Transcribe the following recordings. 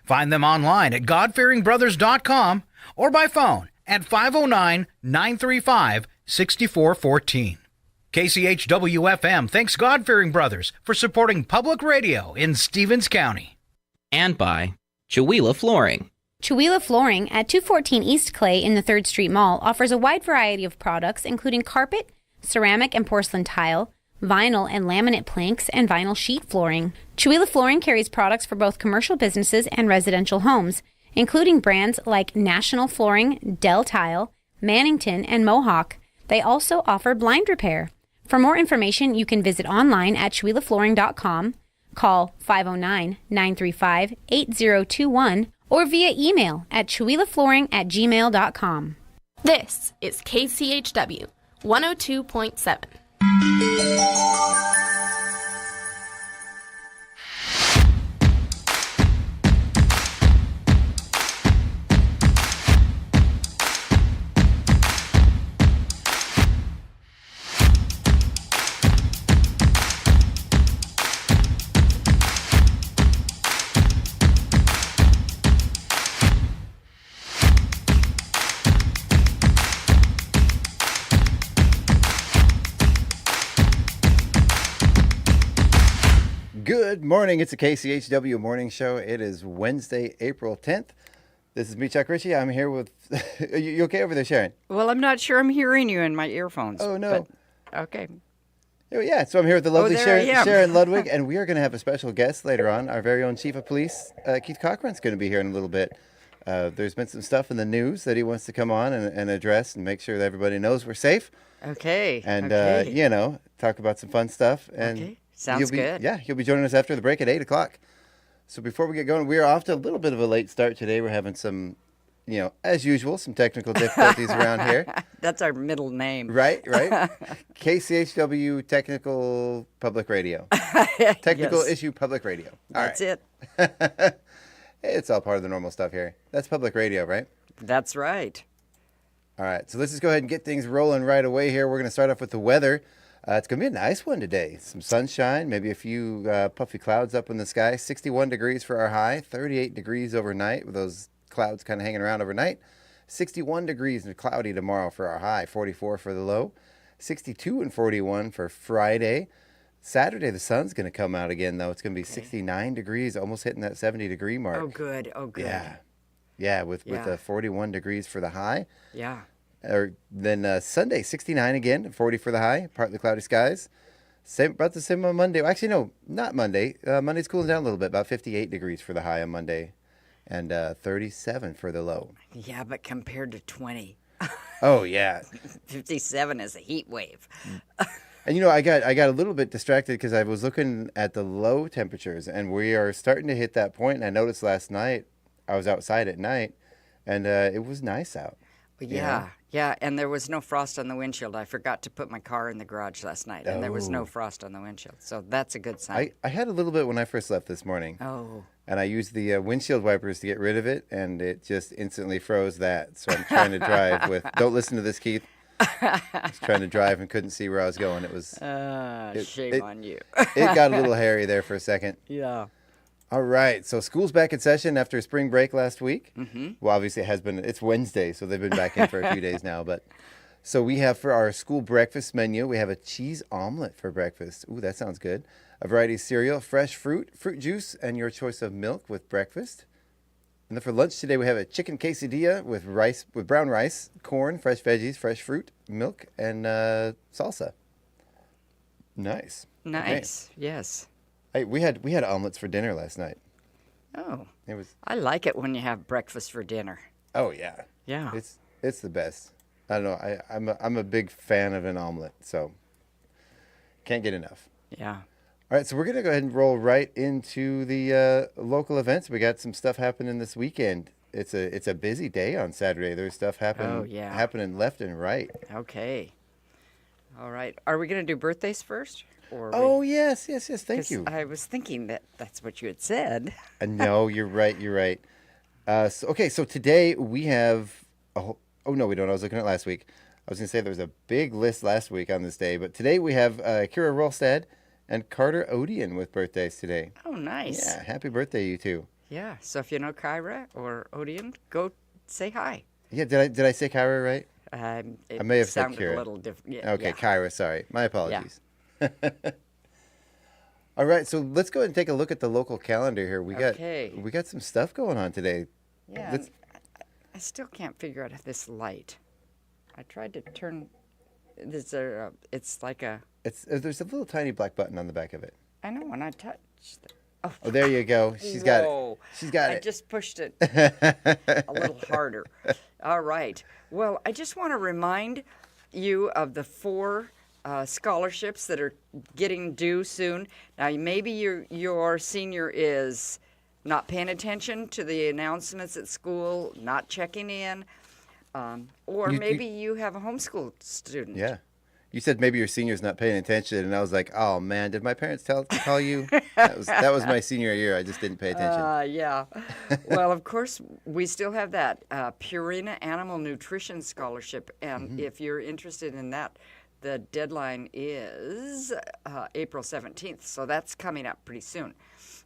Find them online at godfearingbrothers.com or by phone at 509-935-6414. KCHW-FM thanks God-Fearing Brothers for supporting public radio in Stevens County. And by Chihuahua Flooring. Chihuahua Flooring at 214 East Clay in the 3rd Street Mall offers a wide variety of products, including carpet, ceramic and porcelain tile, vinyl and laminate planks, and vinyl sheet flooring. Chihuahua Flooring carries products for both commercial businesses and residential homes, including brands like National Flooring, Dell Tile, Mannington, and Mohawk. They also offer blind repair. For more information, you can visit online at chihuahuaflooring.com, call 509-935-8021, or via email at chihuahuaflooring@gmail.com. This is KCHW 102.7. Good morning. It's a KCHW Morning Show. It is Wednesday, April 10th. This is me, Chuck Ritchie. I'm here with... you okay over there, Sharon? Well, I'm not sure I'm hearing you in my earphones. Oh, no. But, okay. Oh, yeah, so I'm here with the lovely Sharon Ludwig, and we are going to have a special guest later on. Our very own Chief of Police, Keith Cochran's going to be here in a little bit. There's been some stuff in the news that he wants to come on and address and make sure that everybody knows we're safe. Okay. And, okay. Talk about some fun stuff. And okay. Sounds good. Yeah, he'll be joining us after the break at 8 o'clock. So before we get going, we are off to a little bit of a late start today. We're having some, as usual, some technical difficulties around here. That's our middle name. Right. KCHW Technical Public Radio. Technical Issue Public Radio. That's it. It's all part of the normal stuff here. That's public radio, right? That's right. All right, so let's just go ahead and get things rolling right away here. We're going to start off with the weather. It's going to be a nice one today. Some sunshine, maybe a few puffy clouds up in the sky. 61 degrees for our high, 38 degrees overnight with those clouds kind of hanging around overnight. 61 degrees and cloudy tomorrow for our high, 44 for the low. 62 and 41 for Friday. Saturday, the sun's going to come out again, though. It's going to be 69 degrees, almost hitting that 70-degree mark. Oh, good. Yeah, with 41 degrees for the high. Yeah. Or then Sunday, 69 again, 40 for the high, partly cloudy skies. About the same on Monday. Well, actually, no, not Monday. Monday's cooling down a little bit, about 58 degrees for the high on Monday, and 37 for the low. Yeah, but compared to 20. Oh, yeah. 57 is a heat wave. And, I got a little bit distracted because I was looking at the low temperatures, and we are starting to hit that point. And I noticed last night, I was outside at night, and it was nice out. Yeah, and there was no frost on the windshield. I forgot to put my car in the garage last night, and there was no frost on the windshield. So that's a good sign. I had a little bit when I first left this morning. Oh. And I used the windshield wipers to get rid of it, and it just instantly froze that. So I'm trying to drive with... Don't listen to this, Keith. I was trying to drive and couldn't see where I was going. It was... shame on you. It got a little hairy there for a second. Yeah. All right, so school's back in session after spring break last week. Mm-hmm. Well, obviously it's Wednesday, so they've been back in for a few days now. But so we have for our school breakfast menu, we have a cheese omelet for breakfast. Ooh, that sounds good. A variety of cereal, fresh fruit juice, and your choice of milk with breakfast. And then for lunch today, we have a chicken quesadilla with brown rice, corn, fresh veggies, fresh fruit, milk, and salsa. Nice. Nice. Okay. Yes. Hey, we had omelets for dinner last night. Oh, it was. I like it when you have breakfast for dinner. Oh yeah, yeah. It's the best. I don't know. I'm a big fan of an omelet, so can't get enough. Yeah. All right, so we're gonna go ahead and roll right into the local events. We got some stuff happening this weekend. It's a busy day on Saturday. There's stuff happening left and right. Okay. All right. Are we gonna do birthdays first? Yes. Thank you. I was thinking that's what you had said. No, you're right. So today we have oh no, we don't. I was looking at last week. I was going to say there was a big list last week on this day, but today we have Kira Rolstad and Carter Odian with birthdays today. Oh, nice. Yeah, happy birthday, you two. Yeah. So if you know Kyra or Odeon, go say hi. Yeah, did I say Kyra right? It I may have said sounded Kira. a little different. Yeah, Okay, yeah. Kyra, sorry. My apologies. All right, so let's go ahead and take a look at the local calendar here. We got some stuff going on today. Yeah. Let's- I still can't figure out this light. I tried to turn. It's like a. There's a little tiny black button on the back of it. I know when I touched. Oh, there you go. She's got it. She's got I it. just pushed it a little harder. All right. Well, I just want to remind you of the 4 scholarships that are getting due soon. Now, maybe your senior is not paying attention to the announcements at school, not checking in, or maybe you have a homeschool student. Yeah. You said maybe your senior's not paying attention, and I was like, oh, man, did my parents call you? That was my senior year. I just didn't pay attention. Yeah. Well, of course, we still have that Purina Animal Nutrition Scholarship, and if you're interested in that, the deadline is April 17th, so that's coming up pretty soon.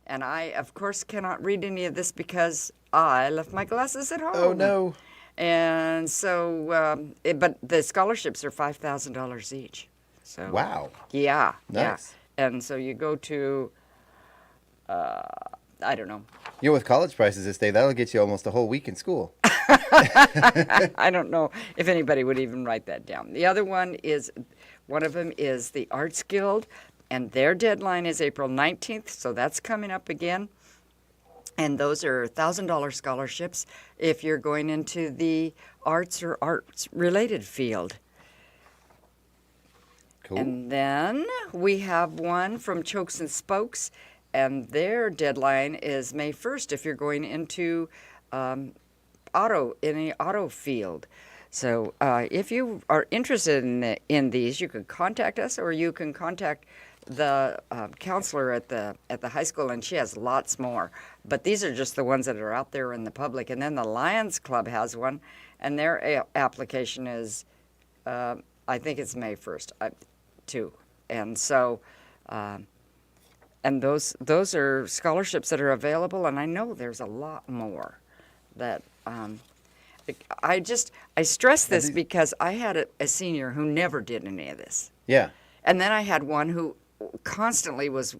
And I, of course, cannot read any of this because I left my glasses at home. Oh, no. And so, but the scholarships are $5,000 each. So Wow. yeah, Nice. yeah. And so you go to, I don't know. With college prices this day, that'll get you almost a whole week in school. I don't know if anybody would even write that down. The other one of them is the Arts Guild, and their deadline is April 19th, so that's coming up again. And those are $1,000 scholarships if you're going into the arts or arts-related field. Cool. And then we have one from Chokes and Spokes, and their deadline is May 1st if you're going into in the auto field. So if you are interested in these, you can contact us, or you can contact the counselor at the high school, and she has lots more. But these are just the ones that are out there in the public. And then the Lions Club has one, and their application is, I think it's May 1st, too. And so, and those are scholarships that are available, and I know there's a lot more that. I stress this because I had a senior who never did any of this. Yeah. And then I had one who constantly was,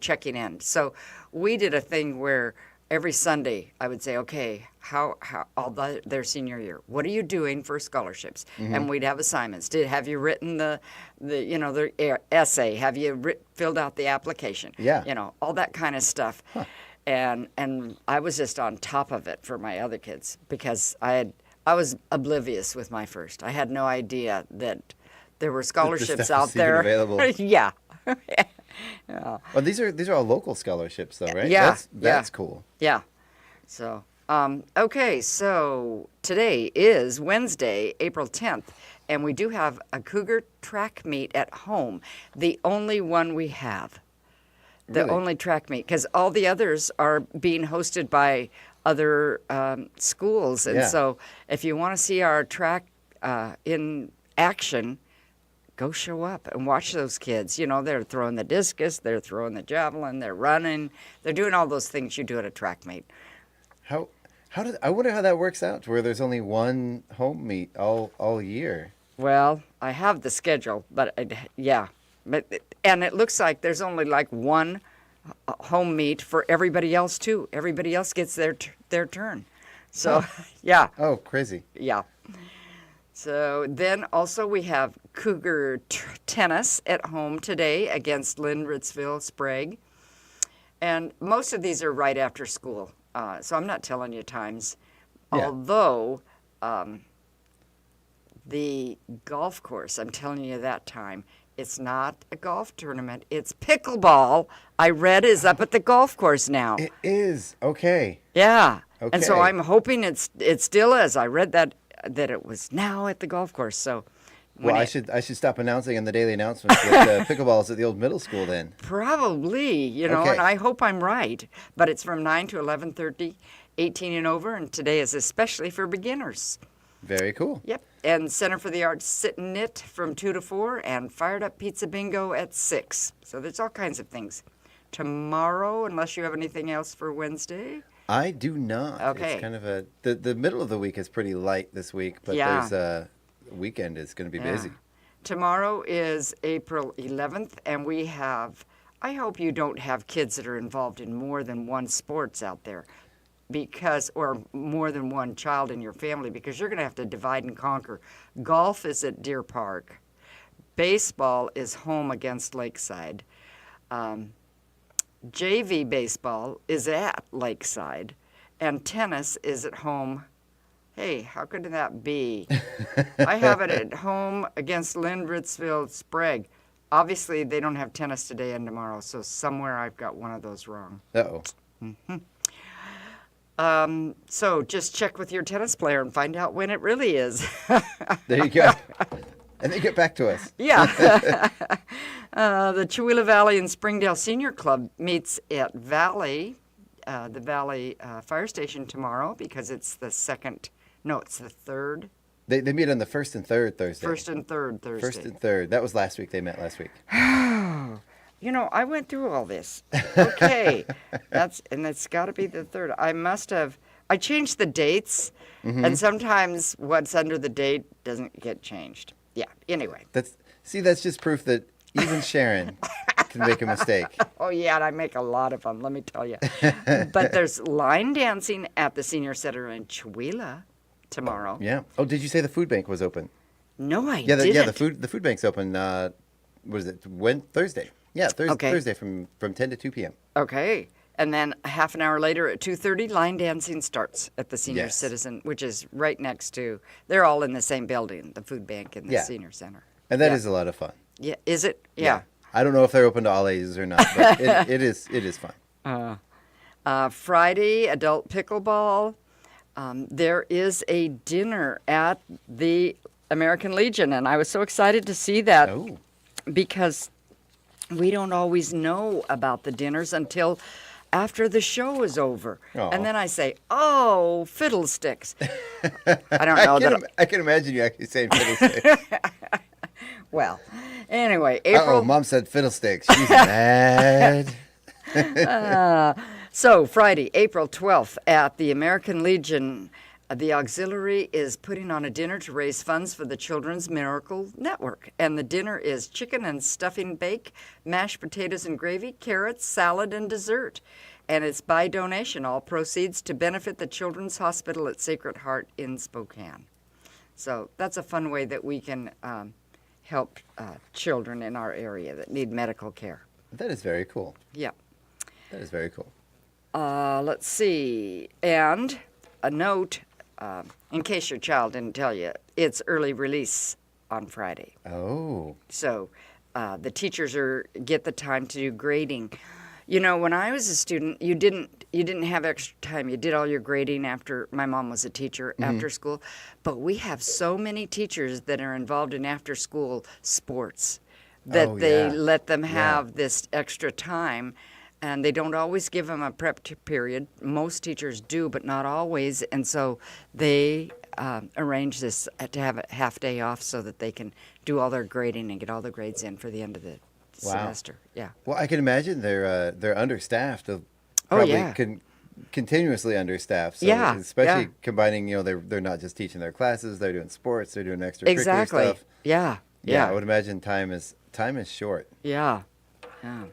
checking in. So we did a thing where every Sunday I would say, okay, how all their senior year, what are you doing for scholarships? And we'd have assignments. Have you written the their essay? Have you filled out the application? Yeah. All that kind of stuff. Huh. And I was just on top of it for my other kids because I was oblivious with my first. I had no idea that there were scholarships out there. Available. Yeah. Well, these are all local scholarships, though, right? Yeah. That's cool. Yeah. So, okay. So today is Wednesday, April 10th, and we do have a Cougar track meet at home. The only one we have. The Really? only track meet, because all the others are being hosted by other schools. And so if you want to see our track in action, go show up and watch those kids. They're throwing the discus, they're throwing the javelin, they're running. They're doing all those things you do at a track meet. I wonder how that works out to where there's only one home meet all year. Well, I have the schedule, but and it looks like there's only like one home meet for everybody else too. Everybody else gets their turn. So, yeah. Oh, crazy. Yeah. So then also we have Cougar tennis at home today against Lynn Ritzville Sprague. And most of these are right after school. So I'm not telling you times. Yeah. Although the golf course, I'm telling you that time, it's not a golf tournament. It's pickleball. I read is up at the golf course now. It is. Okay. Yeah. And so Okay. I'm hoping it still is. I read that it was now at the golf course. So I should stop announcing in the daily announcements that pickleball's at the old middle school then. probably, Okay. and I hope I'm right. But it's from 9 to 11:30, 18 and over, and today is especially for beginners. Very cool. Yep. And Center for the Arts Sit and Knit from 2 to 4, and Fired Up Pizza Bingo at 6. So there's all kinds of things tomorrow, unless you have anything else for Wednesday. I do not. Okay. It's kind of the middle of the week is pretty light this week, but Yeah. there's a weekend is going to be busy. Tomorrow is April 11th, and we have, I hope you don't have kids that are involved in more than one sports out there, or more than one child in your family, because you're going to have to divide and conquer. Golf is at Deer Park. Baseball is home against Lakeside. JV baseball is at Lakeside, and tennis is at home. Hey, how could that be? I have it at home against Lindritzville Sprague. Obviously, they don't have tennis today and tomorrow, so somewhere I've got one of those wrong. Uh-oh. So just check with your tennis player and find out when it really is. There you go. And they get back to us. Yeah. The Chewelah Valley and Springdale Senior Club meets at the Valley Fire Station tomorrow because it's the third. They meet on the first and third Thursday. First and third Thursday. First and third. That was last week. They met last week. You know, I went through all this. Okay. It's got to be the third. I changed the dates, and sometimes what's under the date doesn't get changed. Yeah, anyway. That's just proof that even Sharon can make a mistake. Oh, yeah, and I make a lot of them, let me tell you. But there's line dancing at the Senior Center in Chewelah tomorrow. Yeah. Oh, did you say the food bank was open? No, I Yeah, didn't. the food bank's open. What is it? Thursday. Yeah, Thursday from 10 to 2 p.m. Okay. And then a half an hour later at 2:30, line dancing starts at the Senior Yes. Citizen, which is right next to, they're all in the same building, the food bank and the Yeah. Senior Center. And that is a lot of fun. Yeah, is it? Yeah. I don't know if they're open to all ages or not, but it is fun. Friday, adult pickleball. There is a dinner at the American Legion, and I was so excited to see that Oh. because we don't always know about the dinners until after the show is over. Aw. And then I say, oh, fiddlesticks. I don't know I can imagine you actually saying fiddlesticks. Well, anyway, Oh, April. Mom said fiddlesticks. She's mad. So, Friday, April 12th, at the American Legion, the auxiliary is putting on a dinner to raise funds for the Children's Miracle Network. And the dinner is chicken and stuffing bake, mashed potatoes and gravy, carrots, salad, and dessert. And it's by donation, all proceeds to benefit the Children's Hospital at Sacred Heart in Spokane. So that's a fun way that we can help children in our area that need medical care. That is very cool. Yeah. That is very cool. Let's see. And a note, in case your child didn't tell you, it's early release on Friday. Oh. So the teachers get the time to do grading. You know, when I was a student, you didn't have extra time. You did all your grading after. My mom was a teacher after school, but we have so many teachers that are involved in after school sports that they let them have this extra time. And they don't always give them a prep period. Most teachers do, but not always. And so they arrange this to have a half day off so that they can do all their grading and get all the grades in for the end of the semester. Yeah. Well, I can imagine they're understaffed. They'll Oh, probably yeah. continuously understaffed. So Yeah, especially yeah. combining, they're not just teaching their classes, they're doing sports, they're doing extracurricular Exactly. stuff. Yeah. Yeah, I would imagine time is short. Yeah. Yeah.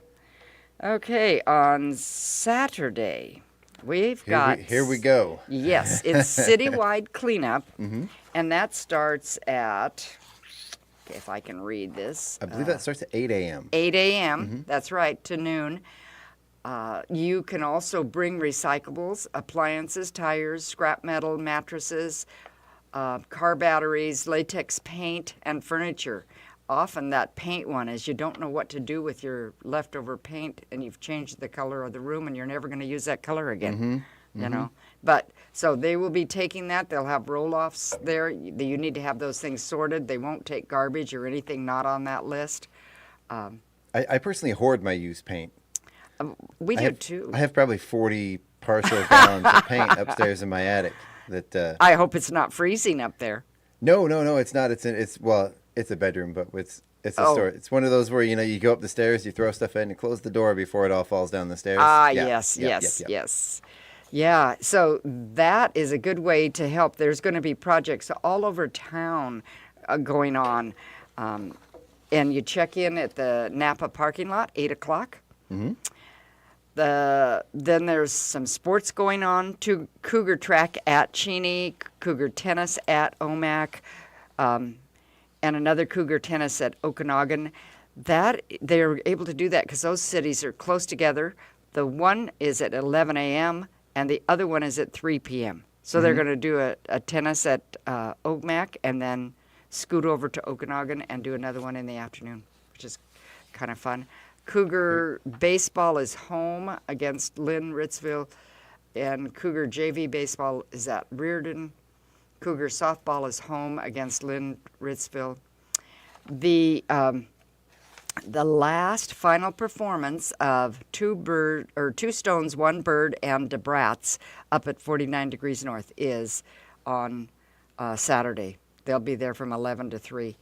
Okay, on Saturday, we've got... Here we go. Yes, it's citywide cleanup, and that starts at, if I can read this, I believe that starts at 8 a.m. 8 a.m., that's right, to noon. You can also bring recyclables, appliances, tires, scrap metal, mattresses, car batteries, latex paint, and furniture. Often that paint one is you don't know what to do with your leftover paint, and you've changed the color of the room, and you're never going to use that color again. You know, but so they will be taking that. They'll have roll-offs there. You need to have those things sorted. They won't take garbage or anything not on that list. I personally hoard my used paint. We I do have, too. I have probably 40 partial gallons of paint upstairs in my attic. That I hope it's not freezing up there. No, it's not. It's a bedroom, but It's a story. It's one of those where, you go up the stairs, you throw stuff in, and close the door before it all falls down the stairs. Yes. Yeah, so that is a good way to help. There's going to be projects all over town going on. And you check in at the Napa parking lot, 8 o'clock. Mm-hmm. Then there's some sports going on. Cougar track at Cheney, Cougar tennis at Omak, and another Cougar tennis at Okanagan. That they're able to do that because those cities are close together. The one is at 11 a.m. and the other one is at 3 p.m. So they're going to do a tennis at Omak and then scoot over to Okanagan and do another one in the afternoon, which is kind of fun. Cougar baseball is home against Lynn Ritzville, and Cougar JV baseball is at Reardon. Cougar softball is home against Lynn Ritzville. The last final performance of Two Stones, One Bird, and Da Bratz up at 49 degrees north is on Saturday. They'll be there from 11 to 3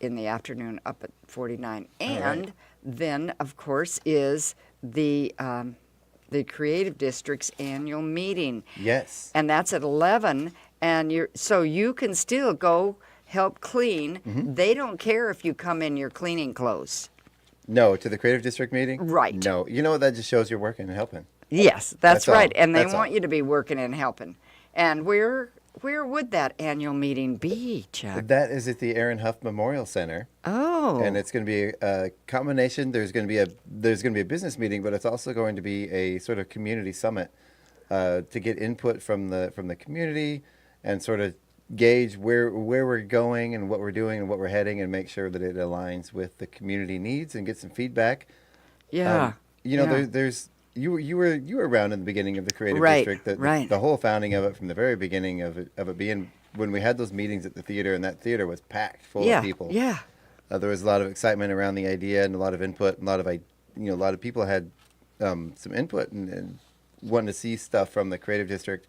in the afternoon up at 49. And then, of course, is the Creative District's annual meeting. Yes. And that's at 11. And so you can still go help clean. Mm-hmm. They don't care if you come in your cleaning clothes. No, to the Creative District meeting? Right. No. You know what? That just shows you're working and helping. Yes, that's right. All. And they want you to be working and helping. And where would that annual meeting be, Chuck? That is at the Aaron Huff Memorial Center. Oh. And it's going to be a combination. There's going to be a business meeting, but it's also going to be a sort of community summit to get input from the community and sort of gauge where we're going and what we're doing and what we're heading and make sure that it aligns with the community needs and get some feedback. Yeah. There's you were around in the beginning of the Creative District. The whole founding of it, from the very beginning of it being when we had those meetings at the theater, and that theater was packed full of people. Yeah. There was a lot of excitement around the idea and a lot of input. And a lot of people had some input and wanted to see stuff from the Creative District.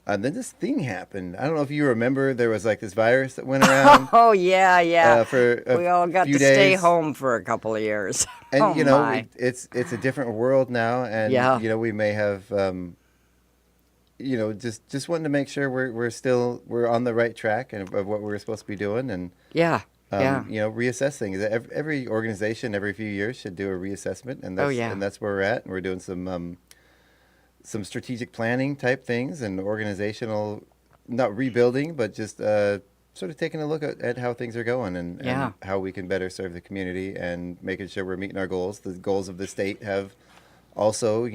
And then this thing happened. I don't know if you remember. There was like this virus that went around. Oh yeah. We all got to days. Stay home for a couple of years. And it's a different world now. And we may have just wanting to make sure we're on the right track and of what we're supposed to be doing. And reassess things. Every organization every few years should do a reassessment, and that's where we're at. And we're doing some strategic planning type things and organizational, not rebuilding, but just sort of taking a look at how things are going and how we can better serve the community and making sure we're meeting our goals. The goals of the state have also,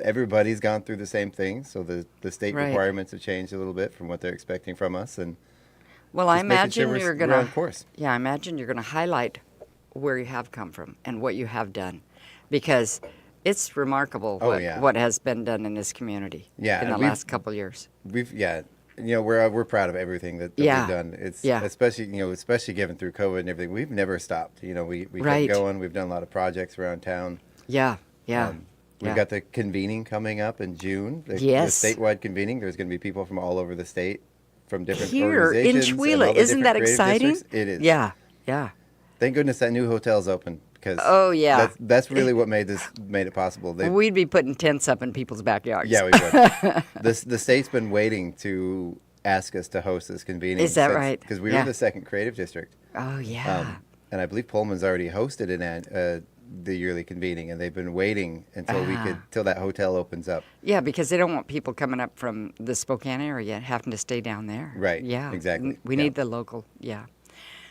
everybody's gone through the same thing. So the state requirements have changed a little bit from what they're expecting from us. And well, I imagine you're on course. Yeah, I imagine you're going to highlight where you have come from and what you have done, because it's remarkable what has been done in this community in the last couple of years. We're proud of everything that we've done. It's especially given through COVID and everything. We've never stopped. We kept going. We've done a lot of projects around town. We've got the convening coming up in June. The statewide convening. There's going to be people from all over the state, from different organizations. Here in Chewelah. Isn't that exciting? Districts. It is. Yeah. Thank goodness that new hotel's open. Because that's really what made it possible. We'd be putting tents up in people's backyards. Yeah, we would. The state's been waiting to ask us to host this convening. Is that right? Because we were the second Creative District. Oh yeah. And I believe Pullman's already hosted the yearly convening, and they've been waiting until that hotel opens up. Yeah, because they don't want people coming up from the Spokane area having to stay down there. Right. Yeah. Exactly. We need the local. Yeah.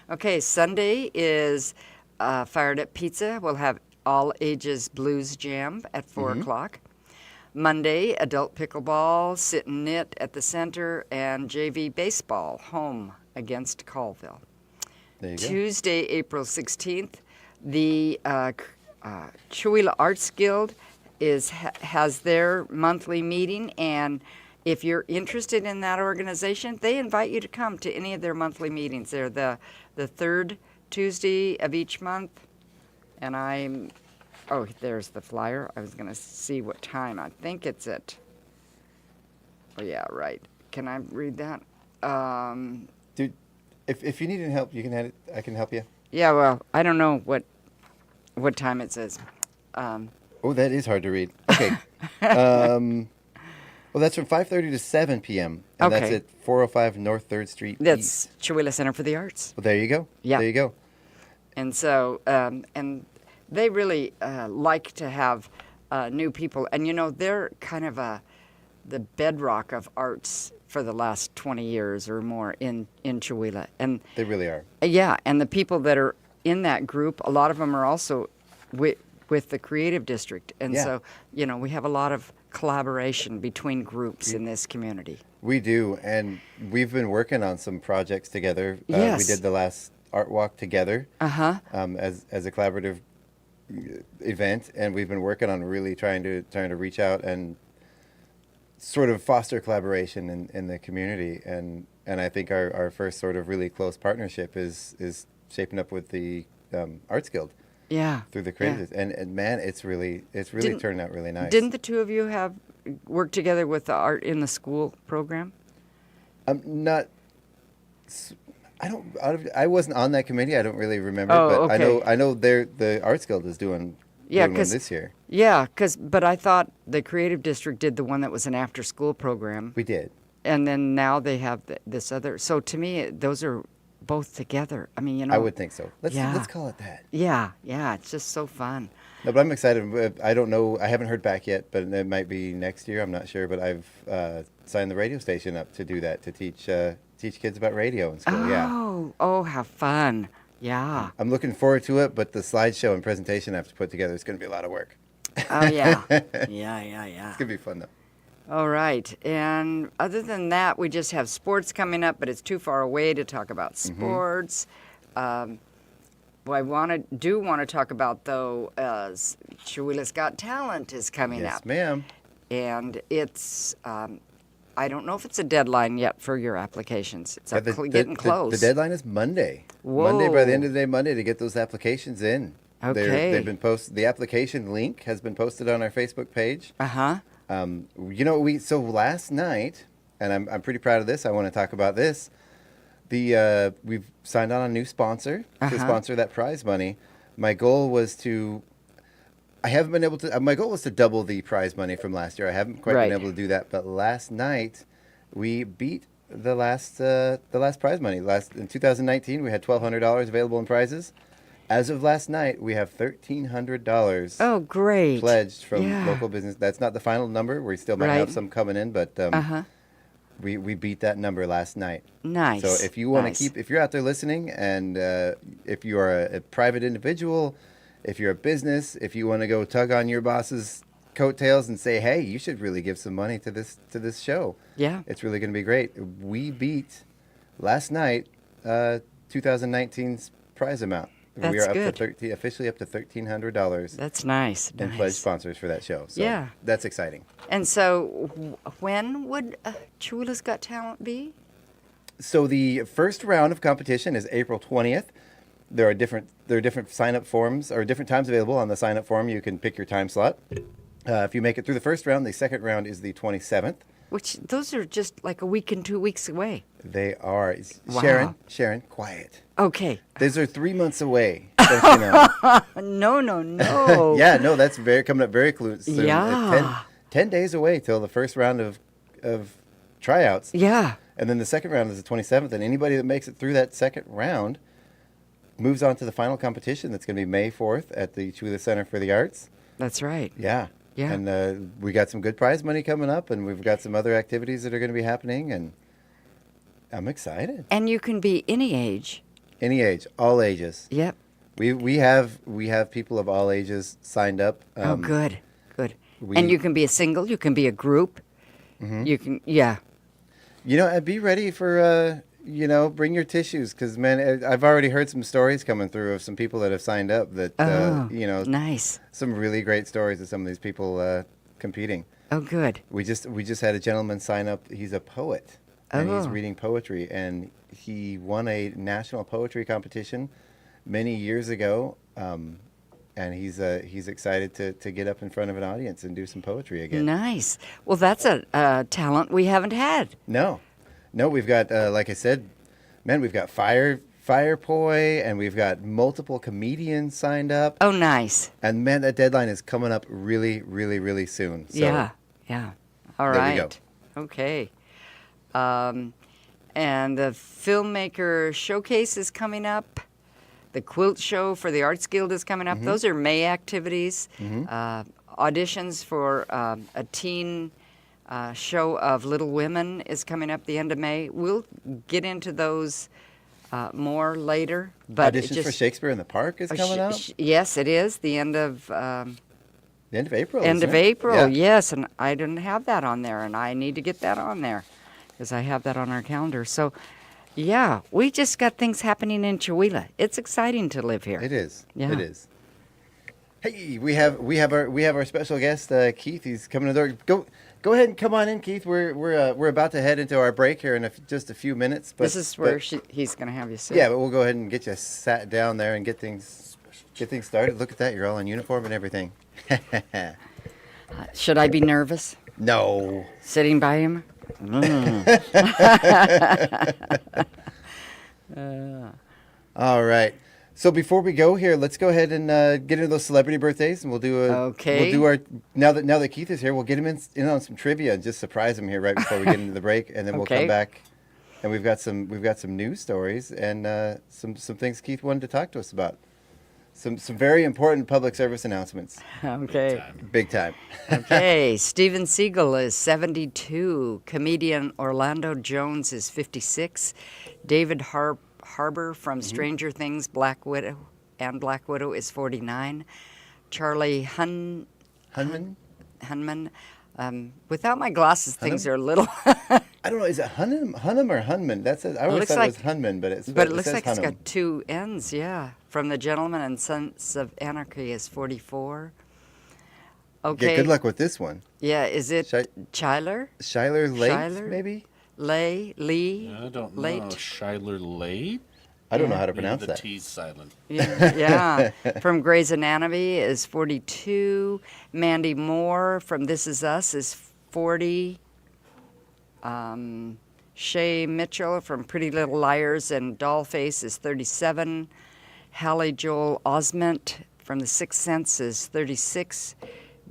Okay. Sunday is. Fired Up Pizza. We'll have all ages blues jam at 4 o'clock. Monday, adult pickleball, sit and knit at the center, and JV baseball home against Colville. There you go. Tuesday, April 16th, the Chewelah Arts Guild has their monthly meeting, and if you're interested in that organization, they invite you to come to any of their monthly meetings. They're the third Tuesday of each month, and there's the flyer. I was going to see what time. I think it's at, can I read that? If you need any help, you can I can help you. Yeah, well, I don't know what time it says. Oh, that is hard to read. Okay. Well, that's from 5:30 to 7 p.m. And that's Okay. at 405 North 3rd Street That's East. Chihuahua Center for the Arts. Well, there you go. Yeah. There you go. And so, and they really like to have new people. And, you know, they're kind of the bedrock of arts for the last 20 years or more in Chihuahua. And They really are. yeah, and the people that are in that group, a lot of them are also with the creative district. And Yeah. so, you know, we have a lot of collaboration between groups in this community. We do, and we've been working on some projects together. We Yes. did the last art walk together Uh-huh. as a collaborative event, and we've been working on really trying to reach out and sort of foster collaboration in the community. And I think our first sort of really close partnership is shaping up with the Arts Guild Yeah. through the yeah. creatives. And man, it's really Didn't- turned out really nice. Didn't the two of you have worked together with the Art in the School program? Not. I wasn't on that committee. I don't really remember, Oh, but okay. I know the Arts Guild is doing Yeah, one 'cause- this year. Yeah, but I thought the Creative District did the one that was an after-school program, We did. and then now they have this other. So to me, those are both together. I mean, you know. I would think so. Let's Yeah. call it that. Yeah, it's just so fun. No, but I'm excited. I don't know. I haven't heard back yet, but it might be next year. I'm not sure. But I've signed the radio station up to do that, to teach kids about radio in school. Yeah. Oh, how fun! Yeah. I'm looking forward to it, but the slideshow and presentation I have to put together is going to be a lot of work. Oh yeah. yeah. It's going to be fun though. All right. And other than that, we just have sports coming up, but it's too far away to talk about sports. What I want to talk about, though, is Chihuahua's Got Talent is coming Yes, up. ma'am. And it's, I don't know if it's a deadline yet for your applications. It's Yeah, getting close. The deadline is Monday. Whoa. Monday, by the end of the day, Monday, to get those applications in. Okay. They've been posted. The application link has been posted on our Facebook page. Uh-huh. You know, so last night, and I'm pretty proud of this. I want to talk about this. We've signed on a new sponsor to sponsor that prize money. My goal was to. I haven't been able to. My goal was to double the prize money from last year. I haven't quite Right. been able to do that, but last night we beat the last prize money. In 2019, we had $1,200 available in prizes. As of last night, we have $1,300 Oh, great. pledged from Yeah. local business. That's not the final number. We still might Right. have some coming in, but Uh-huh. we beat that number last night. Nice. So if you want Nice. to if you're out there listening, and if you are a private individual, if you're a business, if you want to go tug on your boss's coattails and say, hey, you should really give some money to this show. Yeah. It's really going to be great. We beat last night 2019's prize amount. We That's are up good. to officially up to $1,300 That's nice. in Nice. pledge sponsors for that show. So Yeah. that's exciting. And so, when would Chihuahua's Got Talent be? So the first round of competition is April 20th. There are different sign-up forms or different times available on the sign-up form. You can pick your time slot. If you make it through the first round, the second round is the 27th. Which those are just like a week and 2 weeks away. They are. Wow. Sharon, quiet. Okay. Those are 3 months away. Don't you know? No. Yeah, no, that's coming up very soon. Yeah. 10 days away till the first round of tryouts. Yeah. And then the second round is the 27th. And anybody that makes it through that second round moves on to the final competition. That's going to be May 4th at the Chihuahua Center for the Arts. That's right. Yeah. Yeah. And we got some good prize money coming up, and we've got some other activities that are going to be happening, and I'm excited. And you can be any age. Any age, all ages. Yep. We have people of all ages signed up. Oh, good. Good. we- And you can be a single. You can be a group. You can. Yeah. You know, and be ready for bring your tissues, because man, I've already heard some stories coming through of some people that have signed up that Nice. some really great stories of some of these people competing. Oh, good. We just had a gentleman sign up. He's a poet, and he's Oh. reading poetry, and he won a national poetry competition many years ago. And he's excited to get up in front of an audience and do some poetry again. Nice. Well, that's a talent we haven't had. No, we've got like I said, Man, we've got Fire Poi, and we've got multiple comedians signed up. Oh, nice. And man, that deadline is coming up really, really, really soon. So Yeah. All there right. we go. Okay. And the filmmaker showcase is coming up. The quilt show for the Arts Guild is coming up. Mm-hmm. Those are May activities. Auditions for a teen show of Little Women is coming up the end of May. We'll get into those more later. But Auditions for Shakespeare in the Park is coming up? Yes, it is. The end of The end of April, end isn't of it? April, Yeah. yes. And I didn't have that on there, and I need to get that on there because I have that on our calendar. So, yeah, we just got things happening in Chihuahua. It's exciting to live here. It is. Yeah. It is. Hey, we have our special guest, Keith. He's coming to the door. Go ahead and come on in, Keith. We're about to head into our break here in just a few minutes. But This is where he's going to have you sit. yeah, but we'll go ahead and get you sat down there and get things started. Look at that. You're all in uniform and everything. Should I be nervous No. sitting by him? All right. So before we go here, let's go ahead and get into those celebrity birthdays, and we'll do Okay. We'll do our now that Keith is here, we'll get him in on some trivia and just surprise him here right before we get into the break, and then we'll Okay. come back, and we've got some news stories and some things Keith wanted to talk to us about. Some very important public service announcements. Okay. Big time. Okay. Steven Seagal is 72. Comedian Orlando Jones is 56. David Harbour from Stranger Things, Black Widow is 49. Charlie Hunman? Hunman. Without my glasses, things are a little. I don't know. Is it Hunham or Hunman? I always looks thought like- it was Hunman, but But it looks says like it's Hunham. got two N's, yeah. From The Gentleman and Sons of Anarchy is 44. Okay. Yeah, good luck with this one. Yeah, is it Chyler? Schuyler Lake, Schuyler? maybe? Lee? I don't know. Late? Schuyler Late? I don't know how to Maybe pronounce the that. T's silent. Yeah. From Grey's Anatomy is 42. Mandy Moore from This Is Us is 40. Shay Mitchell from Pretty Little Liars and Dollface is 37. Hallie Joel Osment from The Sixth Sense is 36.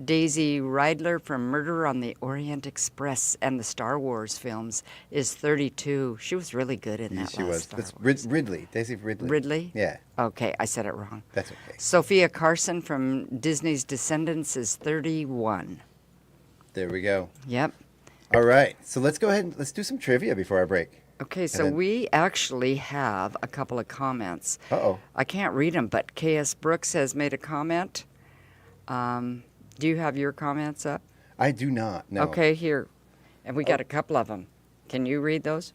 Daisy Ridler from Murder on the Orient Express and the Star Wars films is 32. She was really good in that She last was. Star That's Wars. Ridley. Daisy Ridley. Ridley? Yeah, Okay, I said it wrong. that's okay. Sophia Carson from Disney's Descendants is 31. There we go. Yep. All right. So let's go ahead and let's do some trivia before our break. Okay, so then- we actually have a couple of comments. Uh-oh. I can't read them, but K.S. Brooks has made a comment. Do you have your comments up? I do not. No. Okay, here. And we got a couple of them. Can you read those?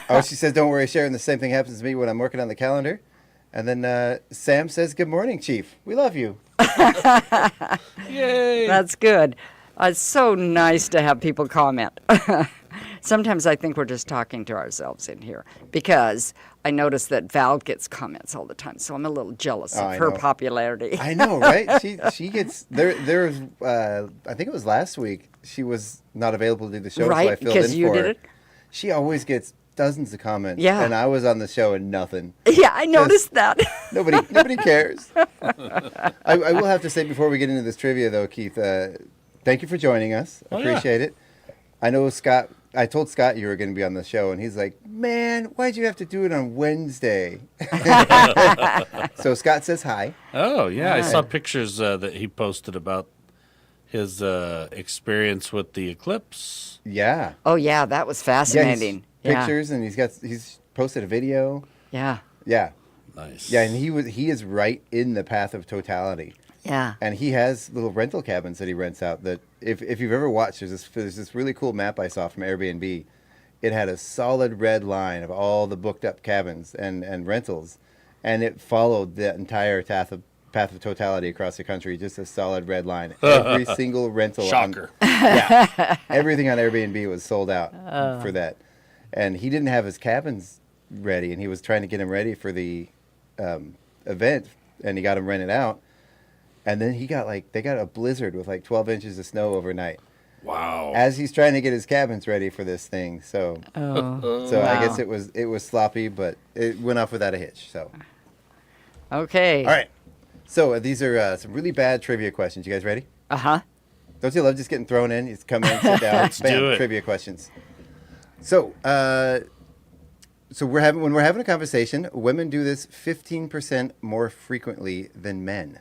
Oh, she says, "Don't worry, Sharon. The same thing happens to me when I'm working on the calendar." And then Sam says, "Good morning, Chief. We love you." Yay! That's good. It's so nice to have people comment. Sometimes I think we're just talking to ourselves in here because I notice that Val gets comments all the time, so I'm a little jealous Oh, of I her know. popularity. I know, right? She gets there. There was I think it was last week. She was not available to do the show, so I Right, filled because in you for did her. it? She always gets dozens of comments. Yeah. And I was on the show and nothing. Yeah, I noticed that. Nobody cares. I will have to say before we get into this trivia, though, Keith, thank you for joining us. Oh, yeah. Appreciate it. I know Scott. I told Scott you were going to be on the show, and he's like, "Man, why'd you have to do it on Wednesday?" So Scott says hi. Oh, yeah. I saw pictures that he posted about his experience with the eclipse. Yeah. Oh, yeah, that was fascinating. Yeah, Pictures, and he's posted a video. Yeah, Yeah. Nice. Yeah, and he is right in the path of totality. yeah. And he has little rental cabins that he rents out that if you've ever watched, there's this really cool map I saw from Airbnb. It had a solid red line of all the booked up cabins and rentals, and it followed the entire path of totality across the country, just a solid red line. Every single rental. Shocker. Yeah. Everything on Airbnb was sold out for that. And he didn't have his cabins ready, and he was trying to get them ready for the event, and he got them rented out. And then they got a blizzard with like 12 inches of snow overnight. Wow. as he's trying to get his cabins ready for this thing. So I guess it was sloppy, but it went off without a hitch. So Okay. all right. So these are some really bad trivia questions. You guys ready? Uh-huh. Don't you love just getting thrown in? You just come in, sit down, bam, do it. trivia questions. So, when we're having a conversation, women do this 15% more frequently than men.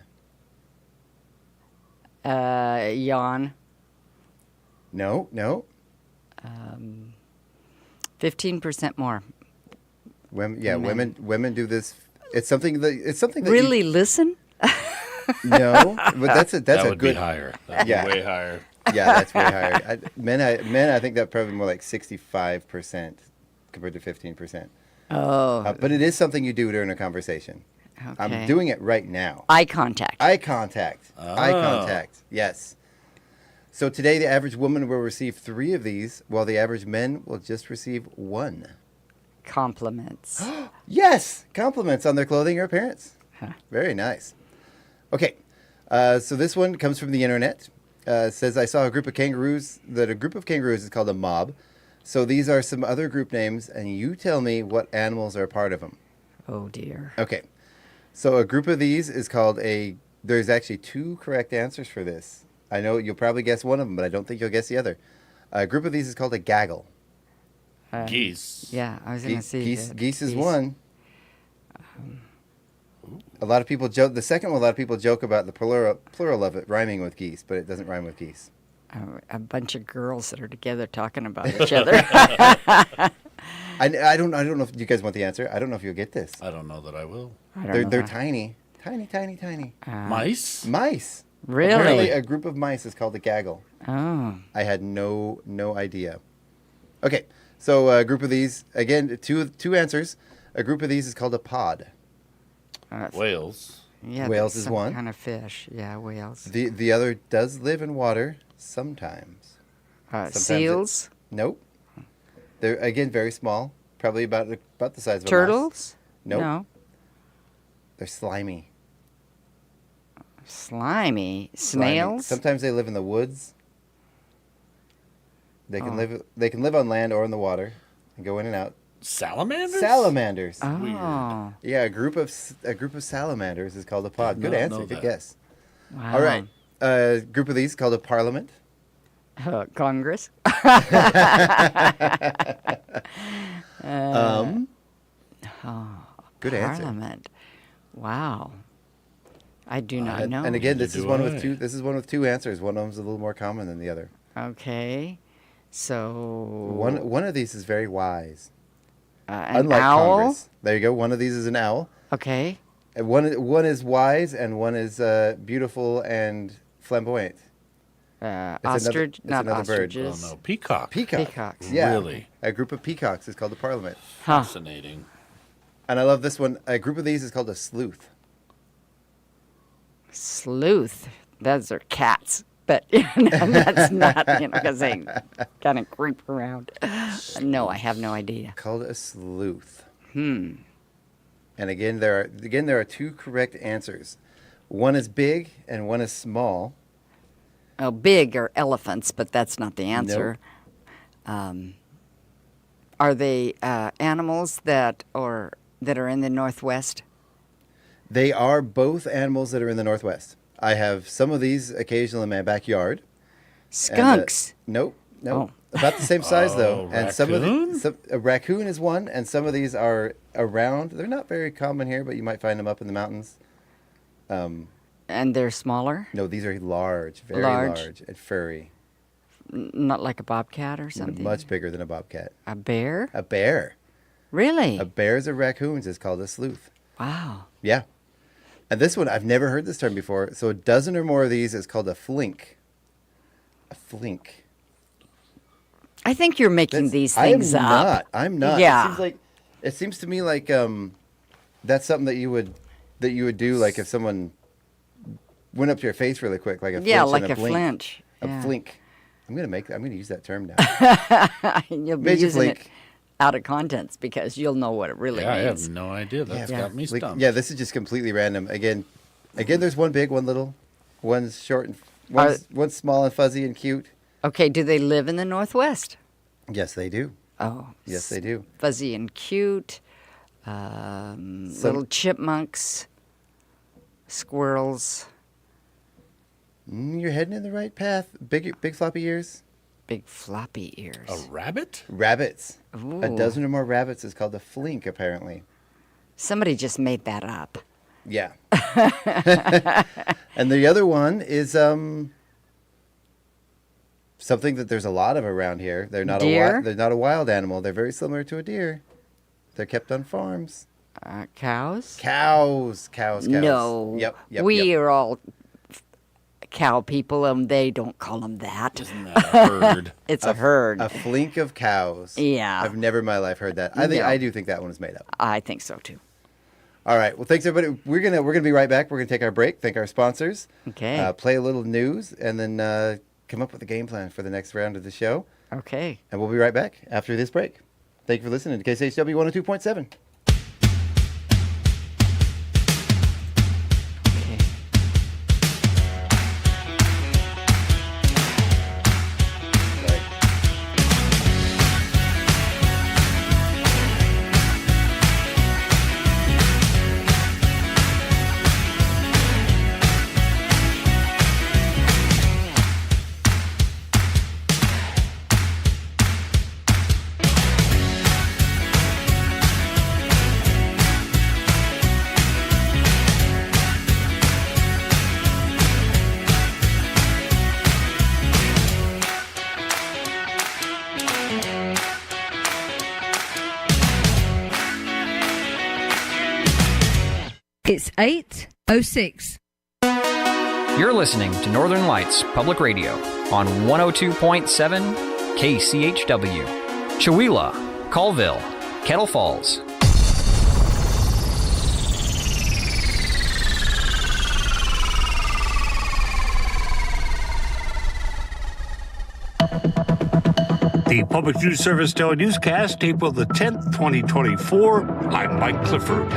Yawn. No. 15% more. Women do this. It's something that Really listen? no, but that's a That would good be higher. That would Yeah. be way higher. Yeah, that's way higher. Men, I think that probably more like 65% compared to 15%. Oh, But it is something you do during a conversation. okay. I'm doing it right now. Eye contact. Eye contact. Eye Oh. contact. Yes. So today, the average woman will receive 3 of these, while the average men will just receive 1. Compliments. Yes, compliments on their clothing or appearance. Huh. Very nice. Okay, so this one comes from the internet. It says, I saw a group of kangaroos, that a group of kangaroos is called a mob. So these are some other group names, and you tell me what animals are a part of them. Oh, dear. Okay, so a group of these is called a, there's actually 2 correct answers for this. I know you'll probably guess one of them, but I don't think you'll guess the other. A group of these is called a gaggle. Geese. Yeah, I was going to say Geese is one. A lot of people joke. The second one, a lot of people joke about the plural of it rhyming with geese, but it doesn't rhyme with geese. A bunch of girls that are together talking about each other. I don't know if you guys want the answer. I don't know if you'll get this. I don't know that I will. I don't know. They're tiny, tiny. Mice? Mice. Really? Apparently, a group of mice is called a gaggle. Oh. I had no idea. Okay, so a group of these again, two answers. A group of these is called a pod. Whales. Yeah, Whales that's is some one. kind of fish. Yeah, whales. The other does live in water sometimes. Sometimes Seals. Nope. They're again very small, probably about the size of a mouse. Turtles. Nope. No. They're slimy. Slimy. Slimy. Snails. Sometimes they live in the woods. They can Oh. live on land or in the water and go in and out. Salamanders? Salamanders. Oh. Yeah, a group of salamanders is called a pod. Did Good not answer. know Good that. guess. Wow. All right. A group of these called a parliament. Congress. Good answer. Parliament. Wow. I do not know. And again, Neither this is do one I. with two. This is one with 2 answers. One of them's a little more common than the other. Okay. So. One of these is very wise. An Unlike owl. Congress. There you go. One of these is an owl. Okay. And one is wise, and one is beautiful and flamboyant. Ostrich. it's Not another bird. Oh, ostriches. no. Peacock. Peacocks. Yeah. Really? A group of peacocks is called a parliament. Huh. Fascinating. And I love this one. A group of these is called a sleuth. Sleuth. Those are cats. But that's not, because they kind of creep around. No, I have no idea. Called a sleuth. And again, there are 2 correct answers. One is big and one is small. Oh, big are elephants, but that's not the answer. Are they animals that are in the Northwest? They are both animals that are in the Northwest. I have some of these occasionally in my backyard. Skunks. Nope. Oh. About the same size though. And raccoon? a raccoon is one, and some of these are around. They're not very common here, but you might find them up in the mountains. And they're smaller? No, these are large, very Large. large and furry. Not like a bobcat or something? Much bigger than a bobcat. A bear? A bear. Really? A bears or raccoons is called a sleuth. Wow. Yeah. And this one, I've never heard this term before. So a dozen or more of these is called a flink. A flink. I think you're making these things up. I'm not. Yeah. It seems to me like that's something that you would do, like if someone went up to your face really quick, like a flinch Yeah, and like a a blink. flinch. A Yeah. flink. I'm gonna use that term now. You'll be Major using flink. it out of context because you'll know what it really Yeah, I means. have no idea. That's Yeah. got me stumped. Yeah, this is just completely random. Again, there's one big, one little, one's short and one's small and fuzzy and cute. Okay, do they live in the Northwest? Yes, they do. Oh. Yes, they do. Fuzzy and cute. Little chipmunks. Squirrels. You're heading in the right path. Big floppy ears. Big floppy ears. A rabbit? Rabbits. Ooh. A dozen or more rabbits is called a flink, apparently. Somebody just made that up. Yeah. And the other one is something that there's a lot of around here. They're not Deer? they're not a wild animal. They're very similar to a deer. They're kept on farms. Cows? Cows. No. Yep. We are all cow people, and they don't call them that. Isn't that a herd? It's a herd. A flink of cows. Yeah. I've never in my life heard that. No. I do think that one is made up. I think so, too. All right. Well, thanks everybody. We're gonna be right back. We're gonna take our break. Thank our sponsors. Okay. Play a little news, and then come up with a game plan for the next round of the show. Okay. And we'll be right back after this break. Thank you for listening to KCHW 102.7. It's 8:06. You're listening to Northern Lights Public Radio on 102.7 KCHW. Chewelah, Colville, Kettle Falls. The Public News Service Daily Newscast, April the 10th, 2024. I'm Mike Clifford.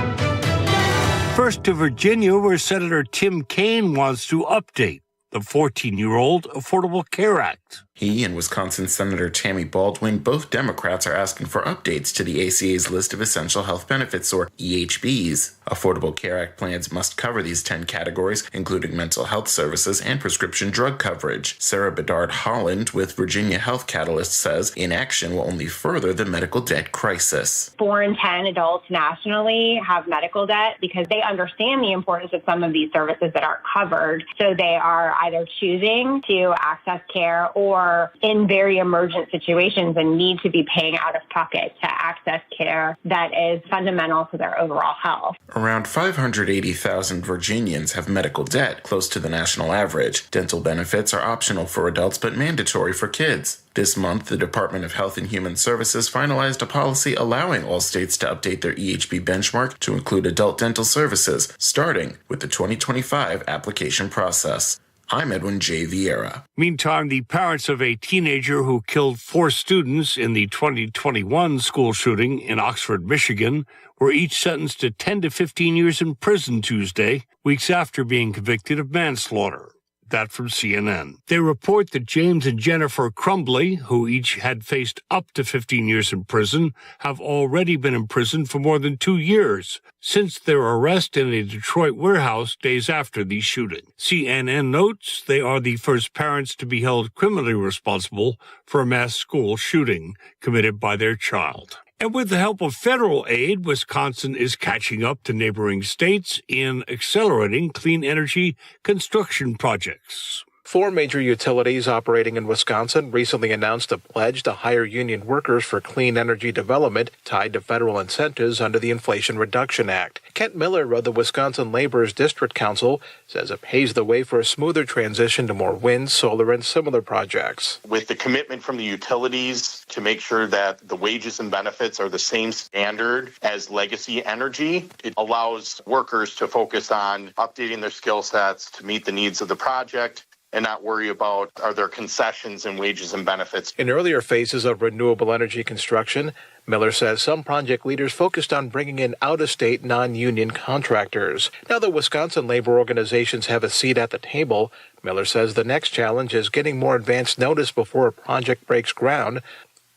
First to Virginia, where Senator Tim Kaine wants to update the 14-year-old Affordable Care Act. He and Wisconsin Senator Tammy Baldwin, both Democrats, are asking for updates to the ACA's list of essential health benefits, or EHBs. Affordable Care Act plans must cover these 10 categories, including mental health services and prescription drug coverage. Sarah Bedard Holland with Virginia Health Catalyst says inaction will only further the medical debt crisis. 4 in 10 adults nationally have medical debt because they understand the importance of some of these services that aren't covered. So they are either choosing to access care or in very emergent situations and need to be paying out of pocket to access care that is fundamental to their overall health. Around 580,000 Virginians have medical debt, close to the national average. Dental benefits are optional for adults but mandatory for kids. This month, the Department of Health and Human Services finalized a policy allowing all states to update their EHB benchmark to include adult dental services, starting with the 2025 application process. I'm Edwin J. Vieira. Meantime, the parents of a teenager who killed 4 students in the 2021 school shooting in Oxford, Michigan, were each sentenced to 10 to 15 years in prison Tuesday, weeks after being convicted of manslaughter. That from CNN. They report that James and Jennifer Crumbly, who each had faced up to 15 years in prison, have already been in prison for more than 2 years since their arrest in a Detroit warehouse days after the shooting. CNN notes they are the first parents to be held criminally responsible for a mass school shooting committed by their child. And with the help of federal aid, Wisconsin is catching up to neighboring states in accelerating clean energy construction projects. 4 major utilities operating in Wisconsin recently announced a pledge to hire union workers for clean energy development tied to federal incentives under the Inflation Reduction Act. Kent Miller of the Wisconsin Labor's District Council says it paves the way for a smoother transition to more wind, solar, and similar projects. With the commitment from the utilities to make sure that the wages and benefits are the same standard as legacy energy, it allows workers to focus on updating their skill sets to meet the needs of the project and not worry about are there concessions in wages and benefits. In earlier phases of renewable energy construction, Miller says some project leaders focused on bringing in out-of-state non-union contractors. Now that Wisconsin labor organizations have a seat at the table, Miller says the next challenge is getting more advance notice before a project breaks ground.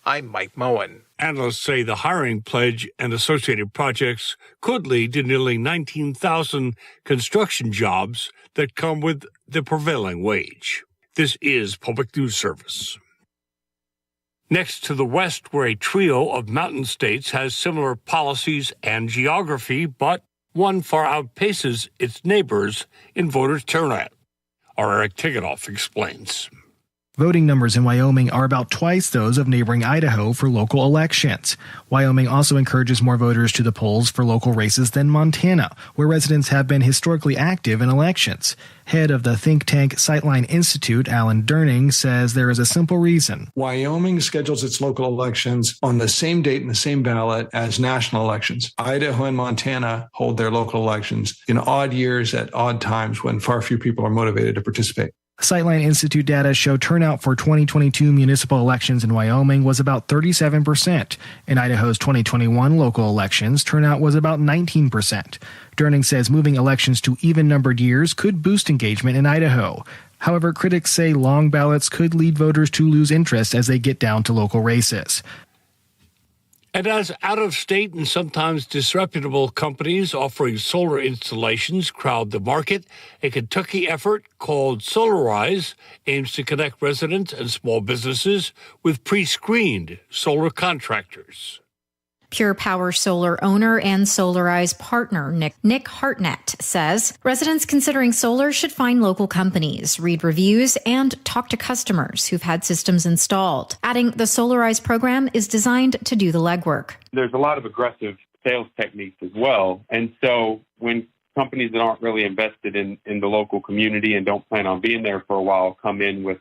I'm Mike Moen. Analysts say the hiring pledge and associated projects could lead to nearly 19,000 construction jobs that come with the prevailing wage. This is Public News Service. Next to the West, where a trio of mountain states has similar policies and geography, but one far outpaces its neighbors in voter turnout. Our Eric Tigadoff explains. Voting numbers in Wyoming are about twice those of neighboring Idaho for local elections. Wyoming also encourages more voters to the polls for local races than Montana, where residents have been historically active in elections. Head of the think tank Sightline Institute, Alan Durning, says there is a simple reason. Wyoming schedules its local elections on the same date and the same ballot as national elections. Idaho and Montana hold their local elections in odd years at odd times when far few people are motivated to participate. Sightline Institute data show turnout for 2022 municipal elections in Wyoming was about 37%. In Idaho's 2021 local elections, turnout was about 19%. Durning says moving elections to even-numbered years could boost engagement in Idaho. However, critics say long ballots could lead voters to lose interest as they get down to local races. And as out-of-state and sometimes disreputable companies offering solar installations crowd the market, a Kentucky effort called Solarize aims to connect residents and small businesses with pre-screened solar contractors. Pure Power Solar owner and Solarize partner Nick Hartnett says residents considering solar should find local companies, read reviews, and talk to customers who've had systems installed. Adding the Solarize program is designed to do the legwork. There's a lot of aggressive sales techniques as well. And so when companies that aren't really invested in the local community and don't plan on being there for a while come in with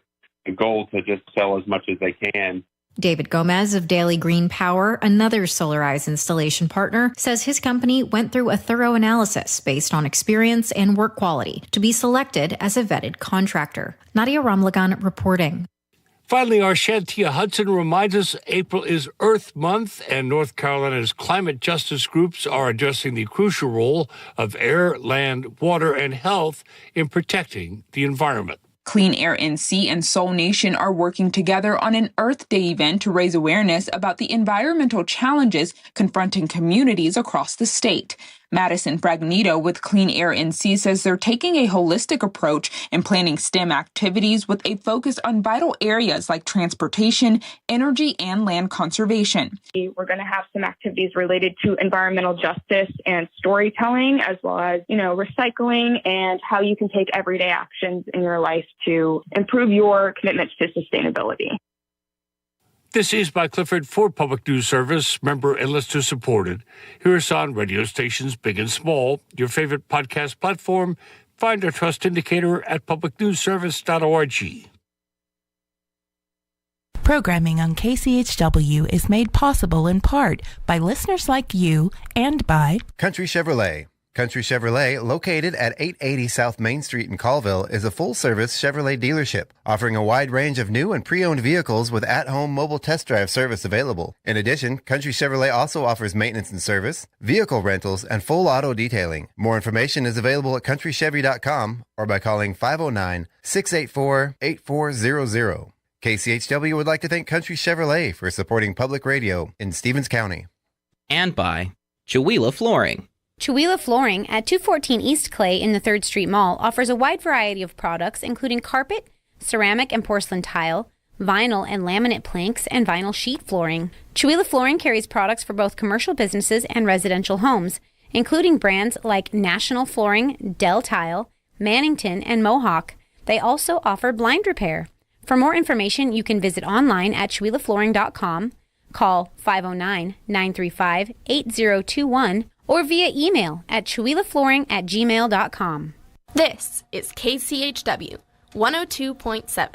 a goal to just sell as much as they can, David Gomez of Daily Green Power, another Solarize installation partner, says his company went through a thorough analysis based on experience and work quality to be selected as a vetted contractor. Nadia Ramlagan reporting. Finally, our Shantia Hudson reminds us April is Earth Month, and North Carolina's climate justice groups are addressing the crucial role of air, land, water, and health in protecting the environment. Clean Air NC and Soul Nation are working together on an Earth Day event to raise awareness about the environmental challenges confronting communities across the state. Madison Fragnito with Clean Air NC says they're taking a holistic approach and planning STEM activities with a focus on vital areas like transportation, energy, and land conservation. We're going to have some activities related to environmental justice and storytelling, as well as, recycling and how you can take everyday actions in your life to improve your commitment to sustainability. This is by Clifford for Public News Service, member and listener supported. Hear us on radio stations big and small, your favorite podcast platform. Find our trust indicator at publicnewsservice.org. Programming on KCHW is made possible in part by listeners like you and by Country Chevrolet. Country Chevrolet, located at 880 South Main Street in Colville, is a full-service Chevrolet dealership, offering a wide range of new and pre-owned vehicles with at-home mobile test drive service available. In addition, Country Chevrolet also offers maintenance and service, vehicle rentals, and full auto detailing. More information is available at countrychevy.com or by calling 509-684-8400. KCHW would like to thank Country Chevrolet for supporting public radio in Stevens County. And by Chihuahua Flooring. Chihuahua Flooring at 214 East Clay in the 3rd Street Mall offers a wide variety of products including carpet, ceramic and porcelain tile, vinyl and laminate planks, and vinyl sheet flooring. Chihuahua Flooring carries products for both commercial businesses and residential homes, including brands like National Flooring, Del Tile, Mannington, and Mohawk. They also offer blind repair. For more information, you can visit online at chihuahuaflooring.com, call 509-935-8021, or via email at chihuahuaflooring@gmail.com. This is KCHW 102.7.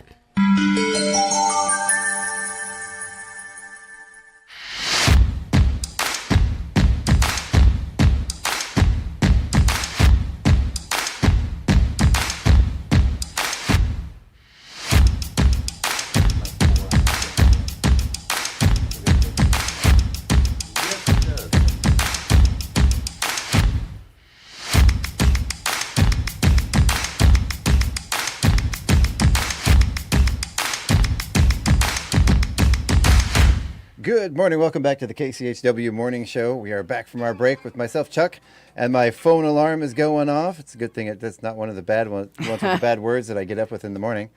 Good morning. Welcome back to the KCHW Morning Show. We are back from our break with myself, Chuck, and my phone alarm is going off. It's a good thing that's not one of the bad ones with the bad words that I get up with in the morning.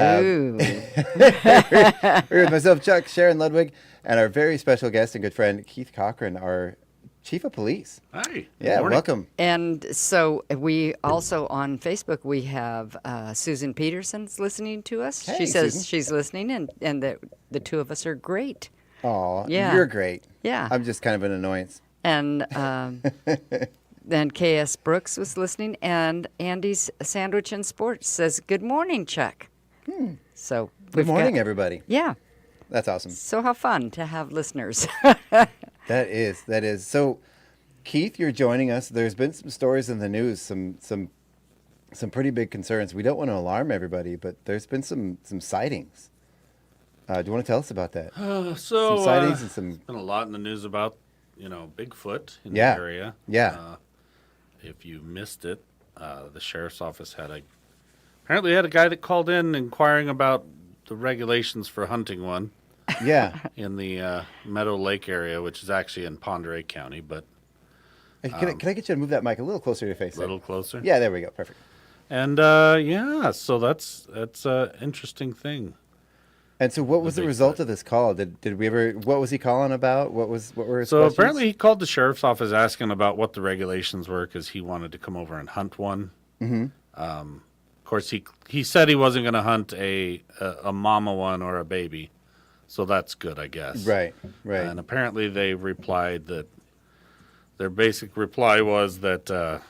Ooh. We're with myself, Chuck, Sharon Ludwig, and our very special guest and good friend, Keith Cochran, our Chief of Police. Hi. Yeah, welcome. And so we also on Facebook, we have Susan Peterson's listening to us. Hey, she says Susan. she's listening and that the two of us are great. Aw, Yeah. you're great. Yeah. I'm just kind of an annoyance. And then K.S. Brooks was listening, and Andy's Sandwich and Sports says, good morning, Chuck. So Good morning, everybody. Yeah. That's awesome. So how fun to have listeners. That is. So, Keith, you're joining us. There's been some stories in the news, some pretty big concerns. We don't want to alarm everybody, but there's been some sightings. Do you want to tell us about that? So some sightings and some. There's been a lot in the news about, Bigfoot in Yeah. the area. Yeah. If you missed it, the sheriff's office apparently had a guy that called in inquiring about the regulations for hunting one. Yeah. In the Meadow Lake area, which is actually in Ponderay County, but. Hey, can I get you to move that mic a little closer to your face? A little closer? Yeah, there we go. Perfect. And so that's an interesting thing. And so, what was the result of this call? Did we ever? What was he calling about? What were his questions? Apparently he called the sheriff's office asking about what the regulations were because he wanted to come over and hunt one. Mm-hmm. Of course, he said he wasn't going to hunt a mama one or a baby, so that's good, I guess. Right. And apparently they replied that their basic reply was that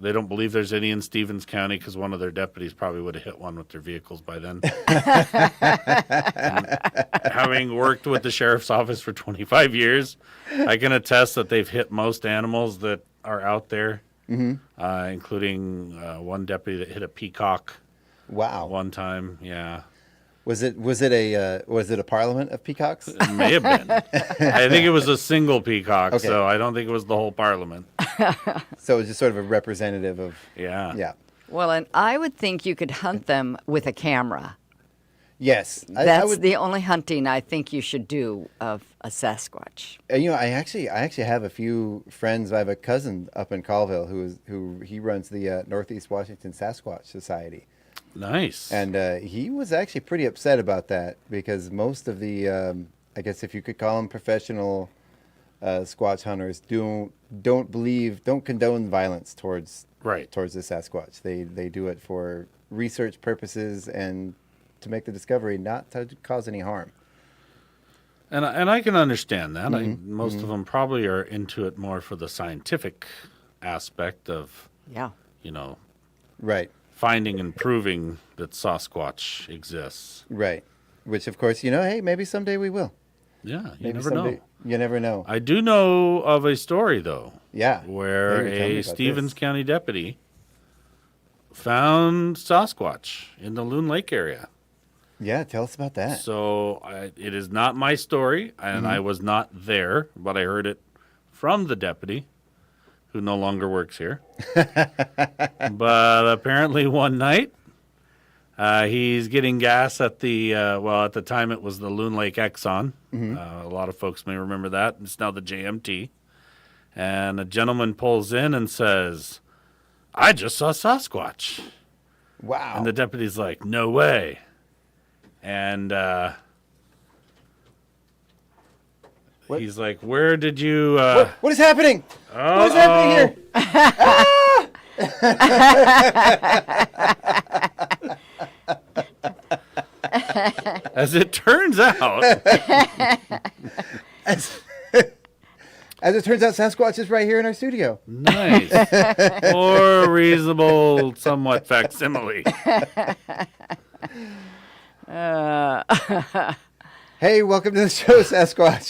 they don't believe there's any in Stevens County because one of their deputies probably would have hit one with their vehicles by then. And having worked with the sheriff's office for 25 years, I can attest that they've hit most animals that are out there, including one deputy that hit a peacock. Wow. One time, yeah. Was it a parliament of peacocks? It may have been. I think it was a single peacock, Okay. so I don't think it was the whole parliament. So it was just sort of a representative of. Yeah. Yeah. Well, and I would think you could hunt them with a camera. Yes. That's the only hunting I think you should do of a Sasquatch. I actually have a few friends. I have a cousin up in Colville who runs the Northeast Washington Sasquatch Society. Nice. And he was actually pretty upset about that because most of the, I guess if you could call them professional Squatch hunters, don't condone violence towards the Sasquatch. They do it for research purposes and to make the discovery, not to cause any harm. And I can understand that. Most of them probably are into it more for the scientific aspect of, right, finding and proving that Sasquatch exists. Right, which of course, hey, maybe someday we will. Yeah, Maybe someday. You never know. I do know of a story, though. Yeah. Where Tell me a about Stevens this. County deputy found Sasquatch in the Loon Lake area. Yeah, tell us about that. So it is not my story, and I was not there, but I heard it from the deputy, who no longer works here. But apparently one night, he's getting gas at the, at the time it was the Loon Lake Exxon. A lot of folks may remember that. It's now the JMT. And a gentleman pulls in and says, I just saw Sasquatch. Wow. And the deputy's like, no way. And he's like, where did you... What is happening? What is happening here? As it turns out... As it turns out, Sasquatch is right here in our studio. Nice. Or reasonable, somewhat facsimile. Hey, welcome to the show, Sasquatch.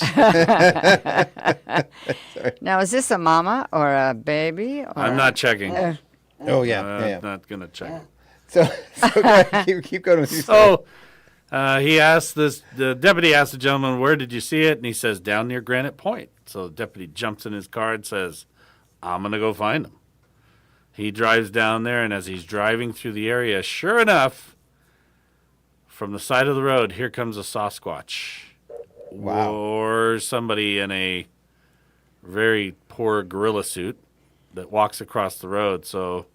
Sorry. Now, is this a mama or a baby? Or I'm not checking. Oh, yeah. Not going to check. So go ahead, keep going with your So the deputy asked the gentleman, where did you see it? And he says, down near Granite Point. So the deputy jumps in his car and says, I'm going to go find him. He drives down there, and as he's driving through the area, sure enough, from the side of the road, here comes a Sasquatch Wow. or somebody in a very poor gorilla suit that walks across the road. So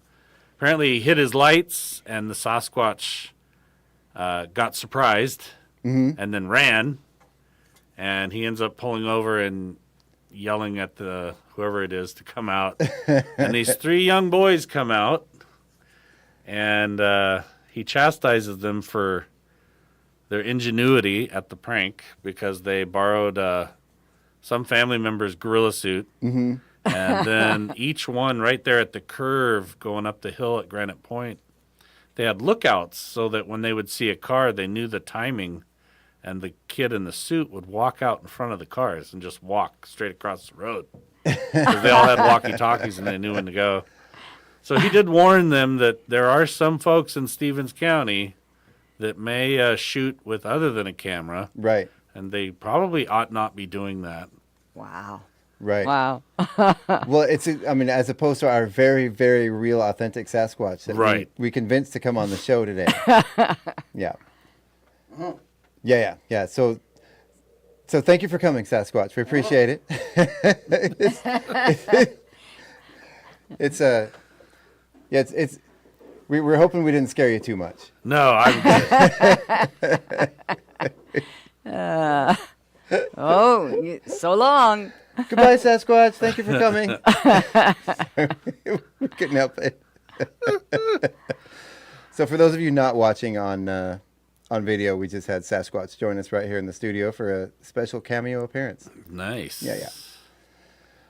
apparently he hit his lights, and the Sasquatch got surprised and then ran, and he ends up pulling over and yelling at the whoever it is to come out. And these 3 young boys come out, and he chastises them for their ingenuity at the prank because they borrowed some family member's gorilla suit. And then each one right there at the curve going up the hill at Granite Point, they had lookouts so that when they would see a car, they knew the timing, and the kid in the suit would walk out in front of the cars and just walk straight across the road. Because they all had walkie-talkies and they knew when to go. So he did warn them that there are some folks in Stevens County that may shoot with other than a camera. Right. And they probably ought not be doing that. Wow. Right. Wow. Well, as opposed to our very, very real, authentic Sasquatch that we convinced to come on the show today. Yeah. Yeah. So thank you for coming, Sasquatch. We appreciate it. We were hoping we didn't scare you too much. No, I'm so long. Goodbye, Sasquatch. Thank you for coming. We couldn't help it. So for those of you not watching on video, we just had Sasquatch join us right here in the studio for a special cameo appearance. Nice. Yeah.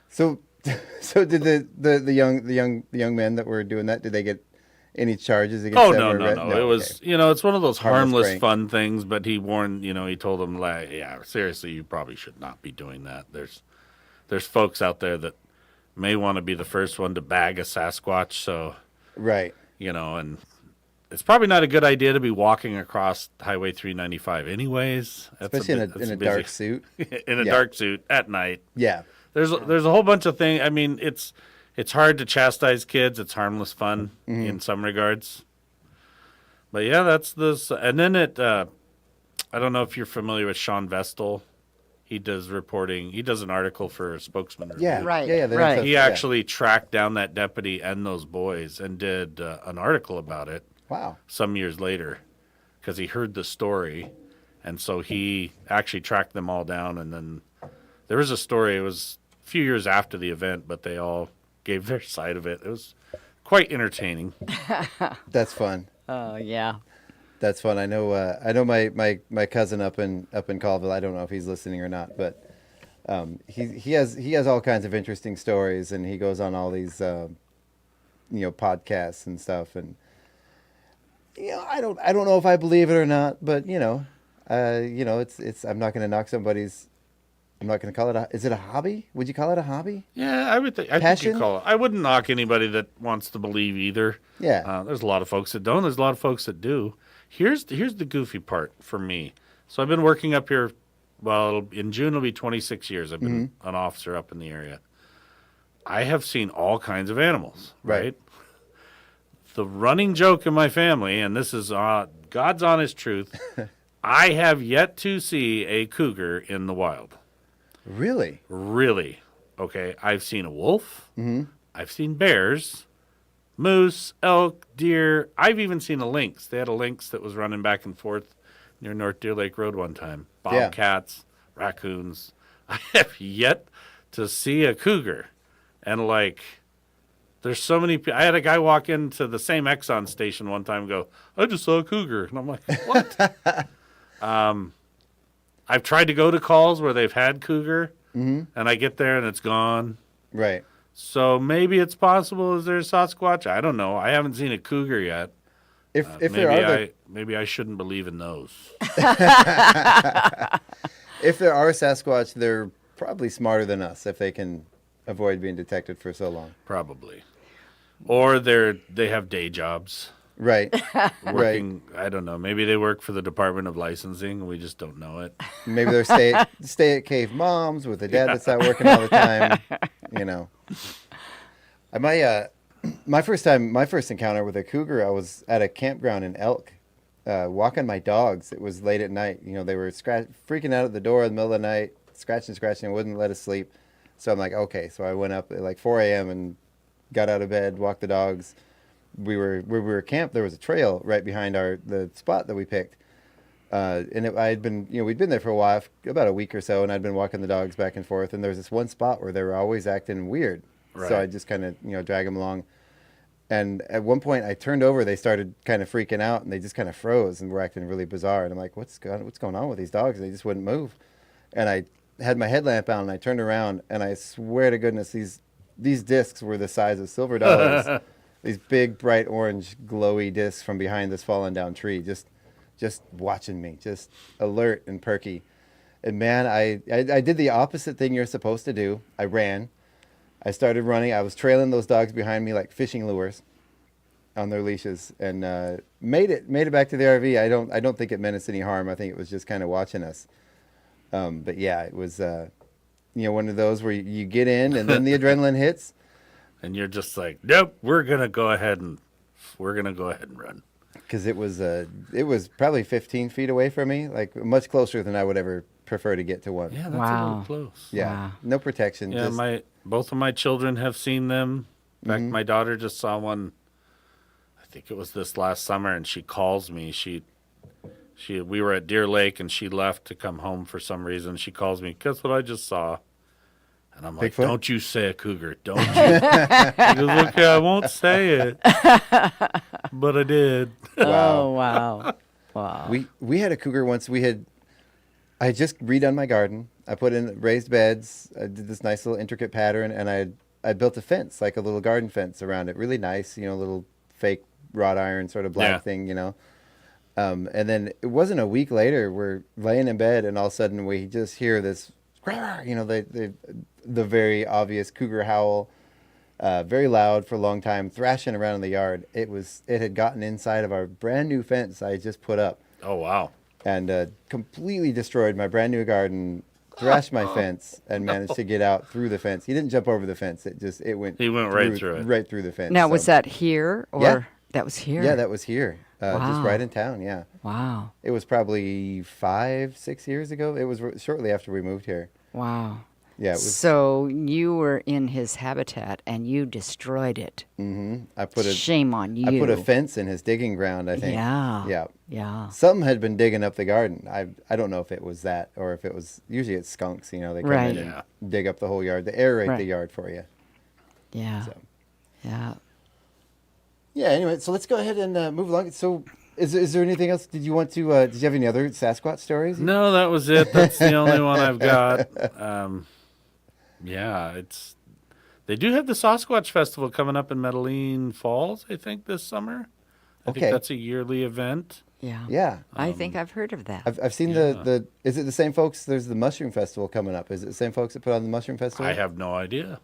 So did the young men that were doing that, did they get any charges against them? No. It was, it's one of those harmless prank. fun things, but he warned, he told them, like, yeah, seriously, you probably should not be doing that. There's folks out there that may want to be the first one to bag a Sasquatch, so. Right. And it's probably not a good idea to be walking across Highway 395 anyways. Especially in a dark suit. In a dark suit at night. Yeah. There's a whole bunch of things. I mean, it's hard to chastise kids. It's harmless fun in some regards. But yeah, that's this. And then I don't know if you're familiar with Sean Vestal. He does reporting. He does an article for Spokesman Review. Yeah, right. Yeah, right. He actually tracked down that deputy and those boys and did an article about it. Wow. Some years later, because he heard the story, and so he actually tracked them all down. And then there was a story. It was a few years after the event, but they all gave their side of it. It was quite entertaining. That's fun. Oh yeah. That's fun. I know my cousin up in Colville. I don't know if he's listening or not, but he has all kinds of interesting stories, and he goes on all these podcasts and stuff. And I don't know if I believe it or not, but it's I'm not going to knock somebody's. I'm not going to call it is it a hobby? Would you call it a hobby? Yeah, I think you call it. I wouldn't knock anybody that wants to believe either. Yeah. There's a lot of folks that don't. There's a lot of folks that do. Here's the goofy part for me. So I've been working up here. Well, in June it'll be 26 years. I've been an officer up in the area. I have seen all kinds of animals. Right. The running joke in my family, and this is God's honest truth, I have yet to see a cougar in the wild. Really? Really. Okay. I've seen a wolf. I've seen bears, moose, elk, deer. I've even seen a lynx. They had a lynx that was running back and forth near North Deer Lake Road one time. Bobcats, raccoons. I have yet to see a cougar. And there's so many people. I had a guy walk into the same Exxon station one time and go, I just saw a cougar. And I'm like, what? I've tried to go to calls where they've had cougar, and I get there and it's gone. Right. So maybe it's possible. Is there a Sasquatch? I don't know. I haven't seen a cougar yet. If maybe I shouldn't believe in those. If there are Sasquatch, they're probably smarter than us if they can avoid being detected for so long. Probably. Or they have day jobs. Right. Working, right. I don't know. Maybe they work for the Department of Licensing. We just don't know it. Maybe they're stay at cave moms with a dad that's out working all the time. My first encounter with a cougar, I was at a campground in Elk, walking my dogs. It was late at night. They were freaking out at the door in the middle of the night, scratching, wouldn't let us sleep. So I'm like, okay. So I went up at like 4 a.m. and got out of bed, walked the dogs. We were camped. There was a trail right behind the spot that we picked. And I'd been, we'd been there for a while, about a week or so, and I'd been walking the dogs back and forth. And there was this one spot where they were always acting weird. Right. So I just kind of, drag them along. And at one point I turned over, they started kind of freaking out and they just kind of froze and were acting really bizarre. And I'm like, what's going on with these dogs? They just wouldn't move. And I had my headlamp on and I turned around and I swear to goodness, these discs were the size of silver dollars. These big, bright orange, glowy discs from behind this fallen down tree, just watching me, just alert and perky. And man, I did the opposite thing you're supposed to do. I ran. I started running. I was trailing those dogs behind me like fishing lures on their leashes, and made it back to the RV. I don't think it meant us any harm. I think it was just kind of watching us. But yeah, it was one of those where you get in and then the adrenaline hits, and you're just like, nope, we're gonna go ahead and run. Because it was probably 15 feet away from me, like much closer than I would ever prefer to get to one. Yeah, that's a little close. Yeah, wow. No protection. Yeah, both of my children have seen them. In fact, my daughter just saw one. I think it was this last summer, and she calls me. We were at Deer Lake, and she left to come home for some reason. She calls me, guess what I just saw? And I'm like, Bigfoot? Don't you say a cougar. Don't you? She goes, okay, I won't say it. But I did. Wow. Oh, wow. We had a cougar once. I had just redone my garden. I put in raised beds. I did this nice little intricate pattern, and I built a fence, like a little garden fence around it. Really nice, little fake wrought iron sort of black thing, And then it wasn't a week later, we're laying in bed, and all of a sudden we just hear this, the very obvious cougar howl, very loud for a long time, thrashing around in the yard. It had gotten inside of our brand new fence I had just put up. Oh, wow. And completely destroyed my brand new garden, thrashed my fence, and managed to get out through the fence. He didn't jump over the fence. He went right through it. Right through the fence. Now, was that here? Or that was here? Yeah, that was here. Wow. Just right in town, yeah. Wow. It was probably 5-6 years ago. It was shortly after we moved here. Wow. Yeah. It was, so you were in his habitat and you destroyed it. Mm-hmm. Shame on you. I put a fence in his digging ground, I think. Yeah. Yeah. Something had been digging up the garden. I don't know if it was that or if it was, usually it's skunks, they come in and dig up the whole yard. They aerate the yard for you. Yeah. So. Yeah. Yeah, anyway, so let's go ahead and move along. So is there anything else? Did you have any other Sasquatch stories? No, that was it. That's the only one I've got. They do have the Sasquatch Festival coming up in Medellin Falls, I think, this summer. I think that's a yearly event. Yeah. Yeah. I think I've heard of that. I've seen is it the same folks? There's the Mushroom Festival coming up. Is it the same folks that put on the Mushroom Festival? I have no idea.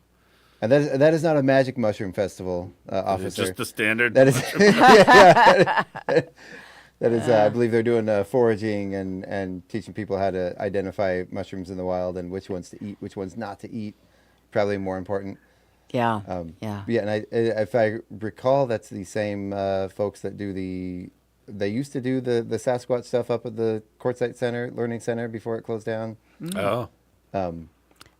And that is not a magic mushroom festival, officer. It's just the standard. That is, that is. I believe they're doing foraging and teaching people how to identify mushrooms in the wild and which ones to eat, which ones not to eat. Probably more important. Yeah. Yeah. And if I recall, that's the same folks that do They used to do the Sasquatch stuff up at the Quartzsite Learning Center before it closed down. Oh.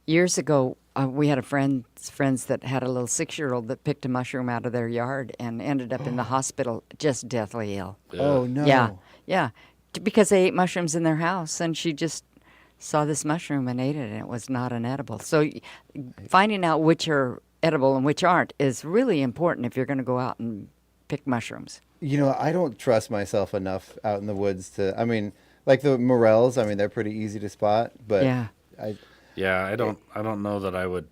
Years ago, we had friends that had a little 6-year-old that picked a mushroom out of their yard and ended up in the hospital just deathly ill. Oh, no. Yeah. Because they ate mushrooms in their house, and she just saw this mushroom and ate it, and it was not an edible. So finding out which are edible and which aren't is really important if you're going to go out and pick mushrooms. I don't trust myself enough out in the woods like the morels, they're pretty easy to spot, but I don't know that I would.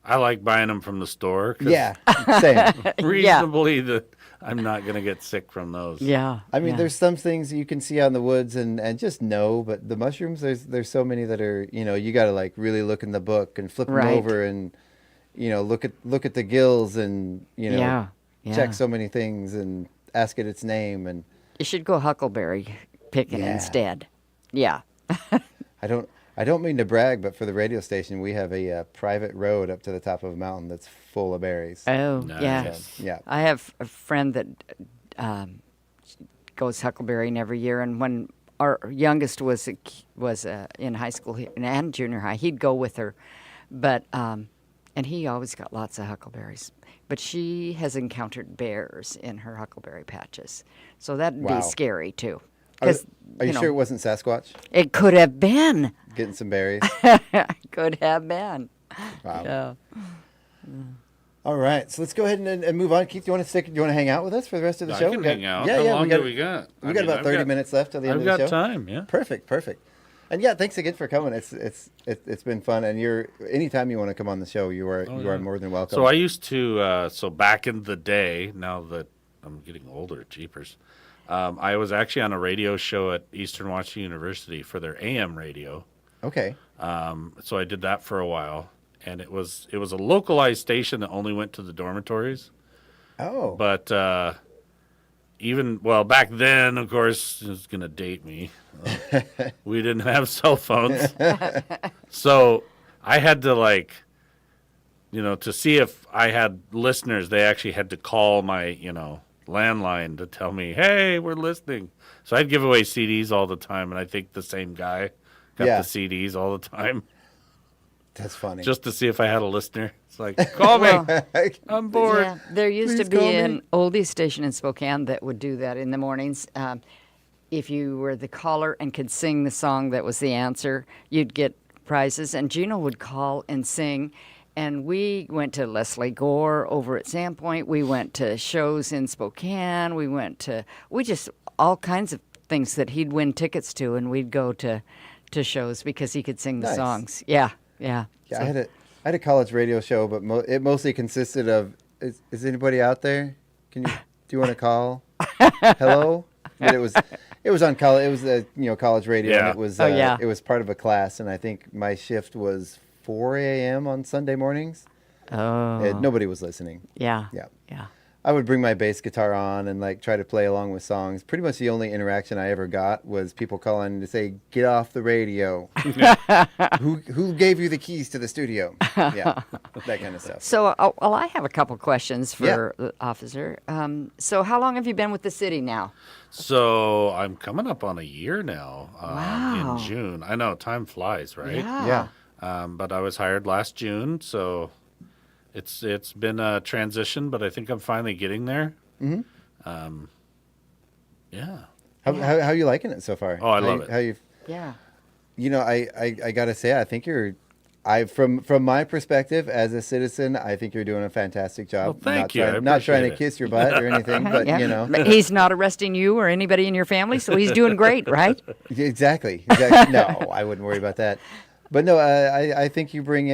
I like buying them from the store. Yeah, same. Reasonably that I'm not going to get sick from those. Yeah. There's some things you can see out in the woods and just know, but the mushrooms, there's so many that are, you got to like really look in the book and flip them over and, look at the gills and, check so many things and ask it its name. And you should go huckleberry picking instead. Yeah. I don't mean to brag, but for the radio station, we have a private road up to the top of a mountain that's full of berries. Oh, nice. Yeah. I have a friend that goes huckleberrying every year. And when our youngest was in high school and junior high, he'd go with her. But and he always got lots of huckleberries. But she has encountered bears in her huckleberry patches, so that'd be scary too. Are you sure it wasn't Sasquatch? It could have been. Getting some berries. Could have been. Wow. Yeah. All right, so let's go ahead and move on. Keith, do you want to hang out with us for the rest of the show? I can hang out. Yeah, How long do we got? We got about 30 minutes left till the end of the show. I've got time. Yeah. Perfect. And yeah, thanks again for coming. It's been fun, and anytime you want to come on the show, you are more than welcome. So I used to back in the day. Now that I'm getting older, jeepers. I was actually on a radio show at Eastern Washington University for their AM radio. Okay. So I did that for a while, and it was a localized station that only went to the dormitories. Oh. But back then, of course, it's going to date me. We didn't have cell phones. So I had to to see if I had listeners, they actually had to call my, landline to tell me, hey, we're listening. So I'd give away CDs all the time, and I think the same guy got the CDs all the time. That's funny. Just to see if I had a listener. It's like, call me. I'm bored. Yeah, there used to be an oldies station in Spokane that would do that in the mornings. If you were the caller and could sing the song that was the answer, you'd get prizes. And Gino would call and sing. And we went to Leslie Gore over at Sandpoint. We went to shows in Spokane. We just all kinds of things that he'd win tickets to, and we'd go to shows because he could sing the songs. Yeah. Yeah, so. I had a college radio show, but it mostly consisted of, is anybody out there? Do you want to call? Hello? But it was on college. It was college radio, and it was it was part of a class, and I think my shift was 4 a.m. on Sunday mornings. Oh. And nobody was listening. Yeah. I would bring my bass guitar on and try to play along with songs. Pretty much the only interaction I ever got was people calling to say, "Get off the radio." Who gave you the keys to the studio? Yeah, that kind of stuff. So, I have a couple questions for the officer. So how long have you been with the city now? So I'm coming up on a year now. Wow. In June. I know, time flies, right? Yeah. But I was hired last June, so it's been a transition, but I think I'm finally getting there. Mm-hmm. Yeah. How are you liking it so far? Oh, I love it. How you? Yeah. I gotta say, I think from my perspective as a citizen, I think you're doing a fantastic job. Well, thank you. Not trying to kiss your butt or anything, but But he's not arresting you or anybody in your family, so he's doing great, right? Exactly. No, I wouldn't worry about that. But no, I think you bring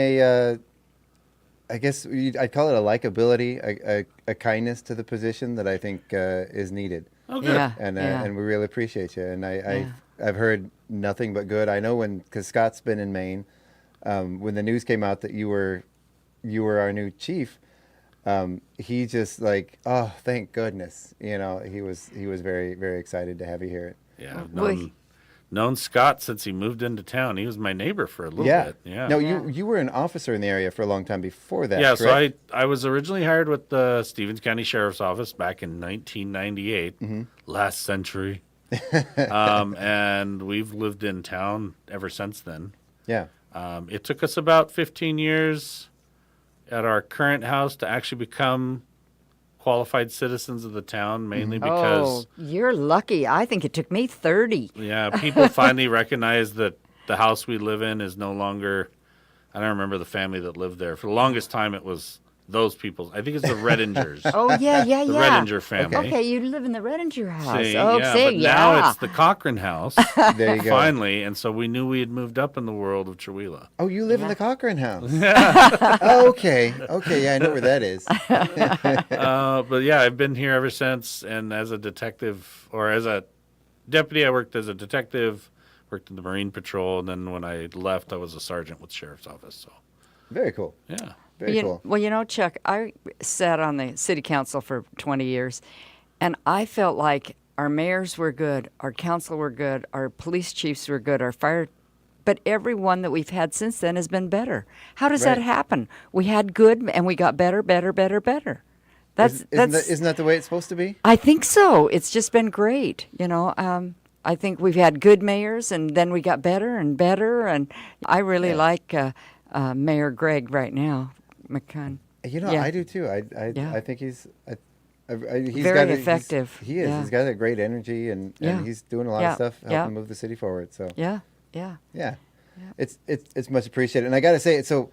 I guess I'd call it a likability, a kindness to the position that I think is needed. Oh, good. Yeah. And we really appreciate you. And I've heard nothing but good. I know because Scott's been in Maine, when the news came out that you were our new chief, he just oh, thank goodness. He was very, very excited to have you here. Yeah. Known Scott since he moved into town. He was my neighbor for a little bit. Yeah. No, you were an officer in the area for a long time before that. Yeah, correct? so I was originally hired with the Stevens County Sheriff's Office back in 1998, last century. And we've lived in town ever since then. Yeah. It took us about 15 years at our current house to actually become qualified citizens of the town, mainly because... Oh, you're lucky. I think it took me 30. Yeah, people finally recognized that the house we live in is no longer... I don't remember the family that lived there. For the longest time, it was those people. I think it's the Redingers. Oh, yeah. The Redinger family. Okay, you live in the Redinger house. But now it's the Cochran house. There you go. Finally, and so we knew we had moved up in the world of Chewelah. Oh, you live in the Cochran house. Okay, yeah, I know where that is. But yeah, I've been here ever since, and as a detective, or as a deputy, I worked as a detective, worked in the Marine Patrol, and then when I left, I was a sergeant with the Sheriff's Office. So, very cool. Yeah. Very cool. Well, Chuck, I sat on the city council for 20 years, and I felt like our mayors were good, our council were good, our police chiefs were good, our fire, but every one that we've had since then has been better. How does that happen? We had good, and we got better. Isn't that the way it's supposed to be? I think so. It's just been great. I think we've had good mayors, and then we got better and better. And I really like Mayor Gregg right now, McCunn. I do too. I think he's very effective. He is. He's got a great energy, and he's doing a lot of stuff helping move the city forward. So yeah. It's much appreciated. And I got to say, so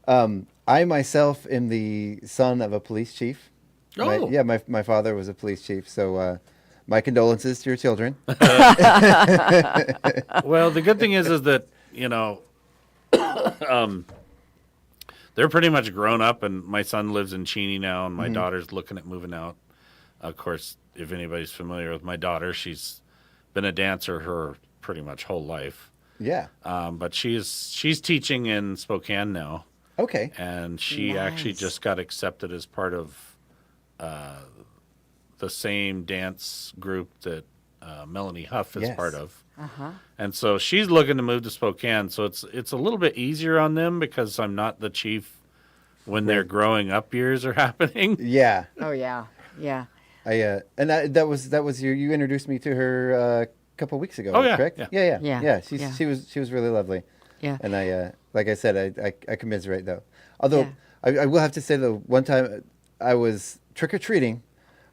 I myself am the son of a police chief. Oh. My father was a police chief. So my condolences to your children. Well, the good thing is that, they're pretty much grown up, and my son lives in Cheney now, and my daughter's looking at moving out. Of course, if anybody's familiar with my daughter, she's been a dancer her pretty much whole life. Yeah. But she's teaching in Spokane now. Okay. And she actually just got accepted as part of the same dance group that Melanie Huff is part of. Uh-huh. And so she's looking to move to Spokane. So it's a little bit easier on them because I'm not the chief when their growing up years are happening. Yeah. Oh yeah. Yeah. That was you introduced me to her a couple weeks ago. Oh, yeah. Correct? Yeah. She was really lovely. Yeah. And I like I said, I commiserate though. Although I will have to say though, one time I was trick or treating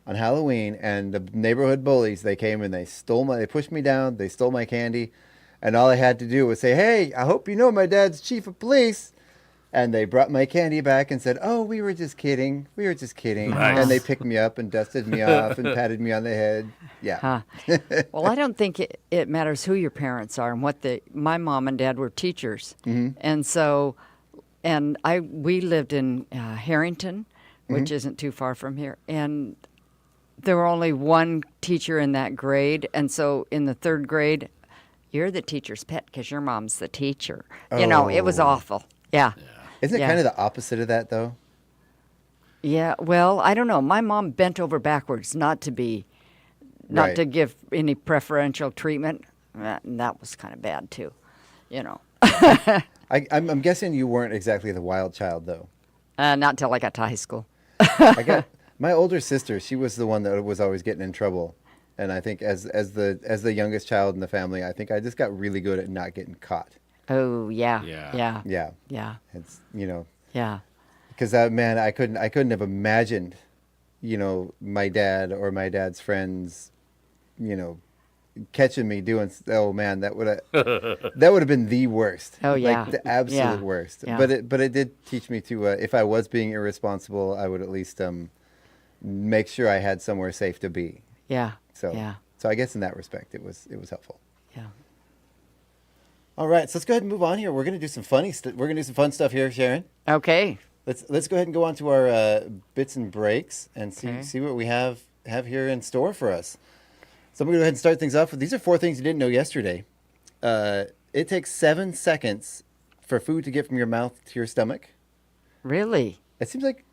on Halloween, and the neighborhood bullies, they came and they pushed me down, they stole my candy, and all I had to do was say, "Hey, I hope you know my dad's chief of police." And they brought my candy back and said, "Oh, we were just kidding. We were just kidding." Nice. And they picked me up and dusted me off and patted me on the head. Yeah. Huh. Well, I don't think it matters who your parents are and my mom and dad were teachers. Mm-hmm. And so, we lived in Harrington, which isn't too far from here. And there were only one teacher in that grade. And so in the third grade, you're the teacher's pet because your mom's the teacher. It was awful. Yeah. Isn't it kind of the opposite of that, though? Yeah. Well, I don't know. My mom bent over backwards not to give any preferential treatment. And that was kind of bad, too. I'm guessing you weren't exactly the wild child, though. Not until I got to high school. My older sister, she was the one that was always getting in trouble. And I think as the youngest child in the family, I think I just got really good at not getting caught. Oh, yeah. Yeah. It's, Yeah. Because I couldn't have imagined, my dad or my dad's friends, catching me doing. Oh man, that would have been the worst. Oh yeah, like the absolute worst. Yeah. But it did teach me to, if I was being irresponsible, I would at least make sure I had somewhere safe to be. Yeah. So I guess in that respect, it was helpful. Yeah. All right, so let's go ahead and move on here. We're gonna do some fun stuff here, Sharon. Okay. Let's go ahead and go on to our bits and breaks and see what we have here in store for us. So I'm gonna go ahead and start things off with these are 4 things you didn't know yesterday. It takes 7 seconds for food to get from your mouth to your stomach. Really? It seems like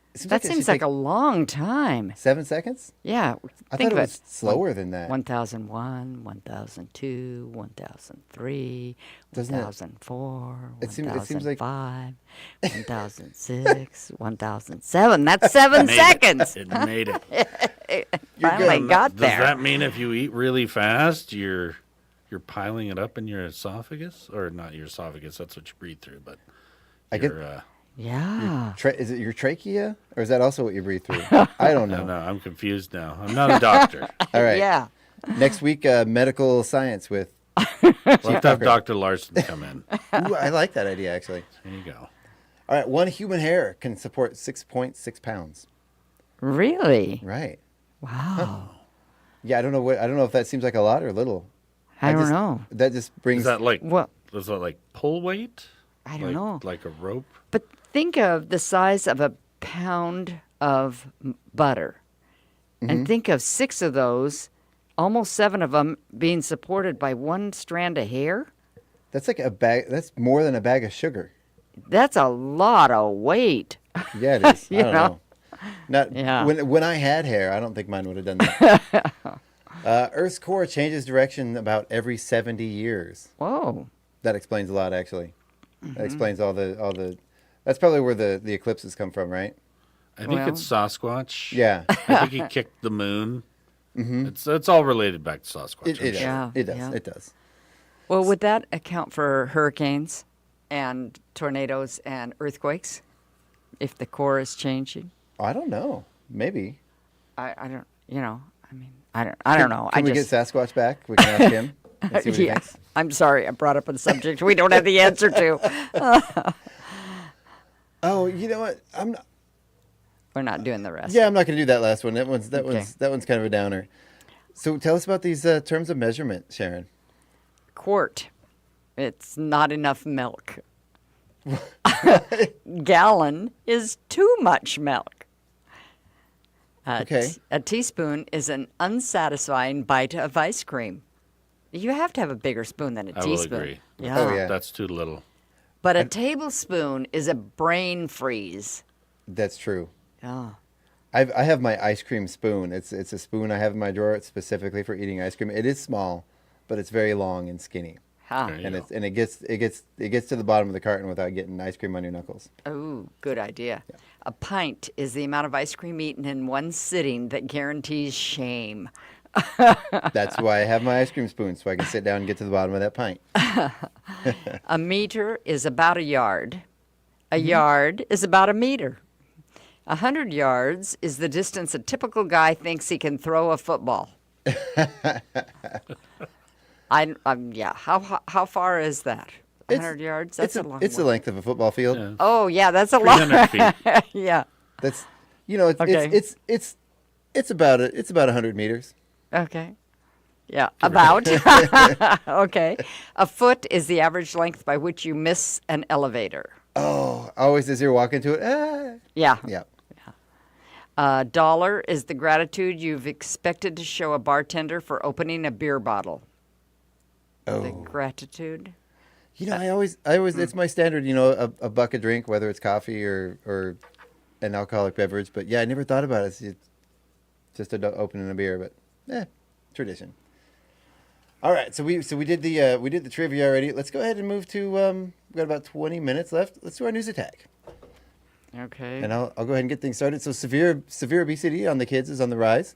a long time. 7 seconds? Yeah. I thought it was slower than that. 1001, 1002, 1003, 1004, 1005, 1006, 1007. That's 7 seconds. It made it. Finally got there. Does that mean if you eat really fast, you're piling it up in your esophagus? Or not your esophagus, that's what you breathe through, but yeah. Is it your trachea, or is that also what you breathe through? I don't know. No, I'm confused now. I'm not a doctor. All right. Yeah. Next week, medical science with. We'll have to have Dr. Larson come in. Ooh, I like that idea, actually. There you go. All right. One human hair can support 6.6 pounds. Really? Right. Wow. Huh. Yeah, I don't know if that seems like a lot or little. I don't know. That just brings. Is that like what? Is that like pull weight? I don't know. Like a rope? But think of the size of a pound of butter. And think of 6 of those, almost 7 of them, being supported by 1 strand of hair. That's like a bag. That's more than a bag of sugar. That's a lot of weight. Yeah, it is. You I don't know. When I had hair, I don't think mine would have done that. Earth's core changes direction about every 70 years. Whoa. That explains a lot, actually. That explains all the. That's probably where the eclipses come from, right? I think it's Sasquatch. Yeah. I think he kicked the moon. Mm-hmm. It's all related back to Sasquatch. It does. Yeah, It does. yeah. It does. Well, would that account for hurricanes and tornadoes and earthquakes if the core is changing? I don't know. Maybe. I don't, I don't know. Can we get Sasquatch back? We can ask him and see what he thinks. I'm sorry, I brought up a subject we don't have the answer to. Oh, you know what? We're not doing the rest. Yeah, I'm not going to do that last one. That one's kind of a downer. So tell us about these terms of measurement, Sharon. Quart. It's not enough milk. Gallon is too much milk. Okay. A teaspoon is an unsatisfying bite of ice cream. You have to have a bigger spoon than a I teaspoon. will agree. Yeah. Oh, yeah. That's too little. But a tablespoon is a brain freeze. That's true. Yeah. I have my ice cream spoon. It's a spoon I have in my drawer. It's specifically for eating ice cream. It is small, but it's very long and skinny. Huh. And it gets to the bottom of the carton without getting ice cream on your knuckles. Oh, good idea. Yeah. A pint is the amount of ice cream eaten in one sitting that guarantees shame. That's why I have my ice cream spoon, so I can sit down and get to the bottom of that pint. A meter is about a yard. A yard is about a meter. 100 yards is the distance a typical guy thinks he can throw a football. Yeah. How far is that? 100 yards? That's a long It's the way. length of a football field. Yeah. Oh, yeah, that's a long 300 feet. Yeah. That's it's about 100 meters. Okay. Yeah, about. Okay. A foot is the average length by which you miss an elevator. Oh, always as you're walking to it. Ah. Yeah. Yeah. $1 is the gratitude you've expected to show a bartender for opening a beer bottle. Oh. The gratitude. You know, I always it's my standard, a buck a drink, whether it's coffee or an alcoholic beverage. But yeah, I never thought about it. It's just opening a beer, but tradition. All right, so we did the trivia already. Let's go ahead and move to we've got about 20 minutes left. Let's do our news attack. Okay. And I'll go ahead and get things started. So severe obesity on the kids is on the rise.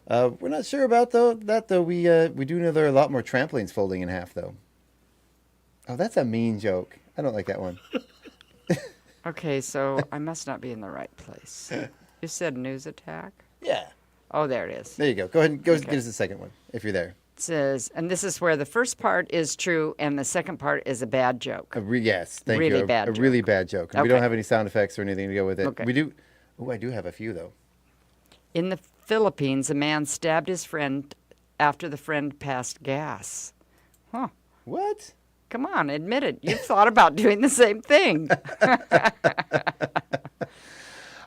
We're not sure about that though. We do know there are a lot more trampolines folding in half though. Oh, that's a mean joke. I don't like that one. Okay, so I must not be in the right place. You said news attack? Yeah. Oh, there it is. There you go. Go ahead and get us the second one if you're there. It says, and this is where the first part is true and the second part is a bad joke. Yes, thank really you. Bad a joke. really bad joke. And we don't have any sound effects or anything to go with it. Okay. We do. Oh, I do have a few though. In the Philippines, a man stabbed his friend after the friend passed gas. Huh. What? Come on, admit it. You've thought about doing the same thing.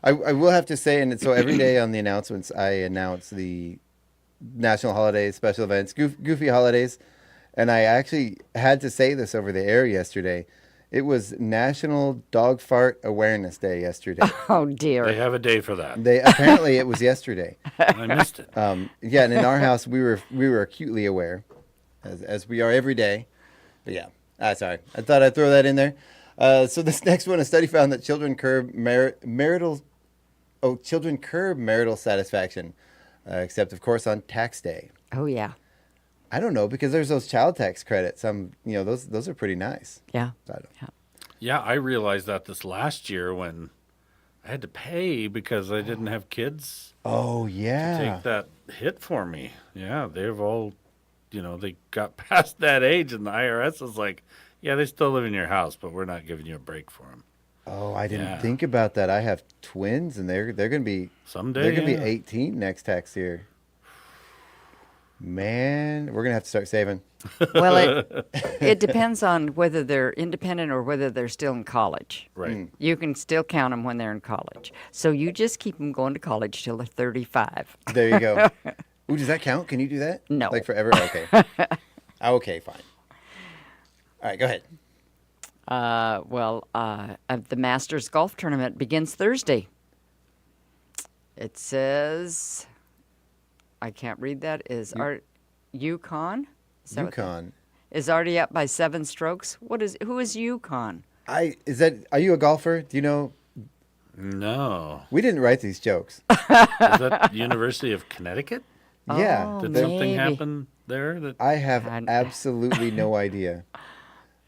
I will have to say, and so every day on the announcements, I announce the national holidays, special events, goofy holidays. And I actually had to say this over the air yesterday. It was National Dog Fart Awareness Day yesterday. Oh, dear. They have a day for that. Apparently it was yesterday. I missed it. Yeah, and in our house, we were acutely aware, as we are every day. But yeah, sorry. I thought I'd throw that in there. So this next one, a study found that children curb marital satisfaction, except of course on tax day. Oh yeah. I don't know because there's those child tax credits. Those are pretty nice. Yeah. Yeah, I realized that this last year when I had to pay because I didn't have kids. Oh yeah. To take that hit for me. Yeah, they've all, they got past that age, and the IRS is like, yeah, they still live in your house, but we're not giving you a break for them. Oh, I didn't think about that. I have twins, and they're going to be someday. They're going to be 18 next tax year. Man, we're going to have to start saving. Well, it depends on whether they're independent or whether they're still in college. Right. You can still count them when they're in college. So you just keep them going to college till they're 35. There you go. Ooh, does that count? Can you do that? No. Like forever? Okay. Okay, fine. All right, go ahead. The Masters golf tournament begins Thursday. It says, I can't read that, Yukon? Yukon. Is already up by 7 strokes. Who is Yukon? Are you a golfer? Do you know? No. We didn't write these jokes. Is that University of Connecticut? Yeah. Did something happen there? That I have absolutely no idea.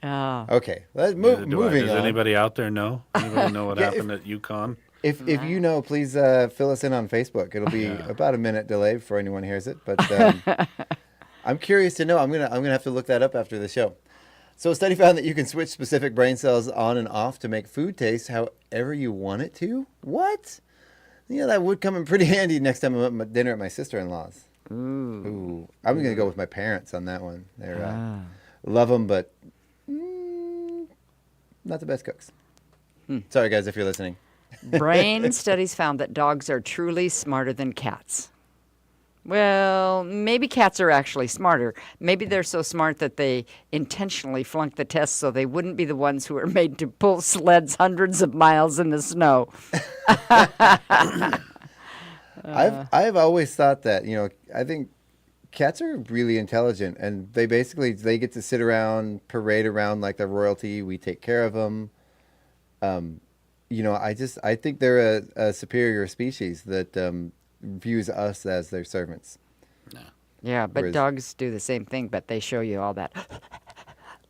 Oh. Okay, moving Does on. anybody out there know? Anybody know what happened at UConn? If you know, please fill us in on Facebook. It'll be about a minute delay before anyone hears it, but I'm curious to know. I'm gonna have to look that up after the show. So a study found that you can switch specific brain cells on and off to make food taste however you want it to. What? Yeah, that would come in pretty handy next time I'm at dinner at my sister-in-law's. Ooh. I'm gonna go with my parents on that one. They're love them, but not the best cooks. Sorry, guys, if you're listening. Brain studies found that dogs are truly smarter than cats. Well, maybe cats are actually smarter. Maybe they're so smart that they intentionally flunked the test so they wouldn't be the ones who are made to pull sleds hundreds of miles in the snow. I've always thought that, I think cats are really intelligent, and they get to sit around, parade around like they're royalty. We take care of them. I think they're a superior species that views us as their servants. No. Yeah, but dogs do the same thing, but they show you all that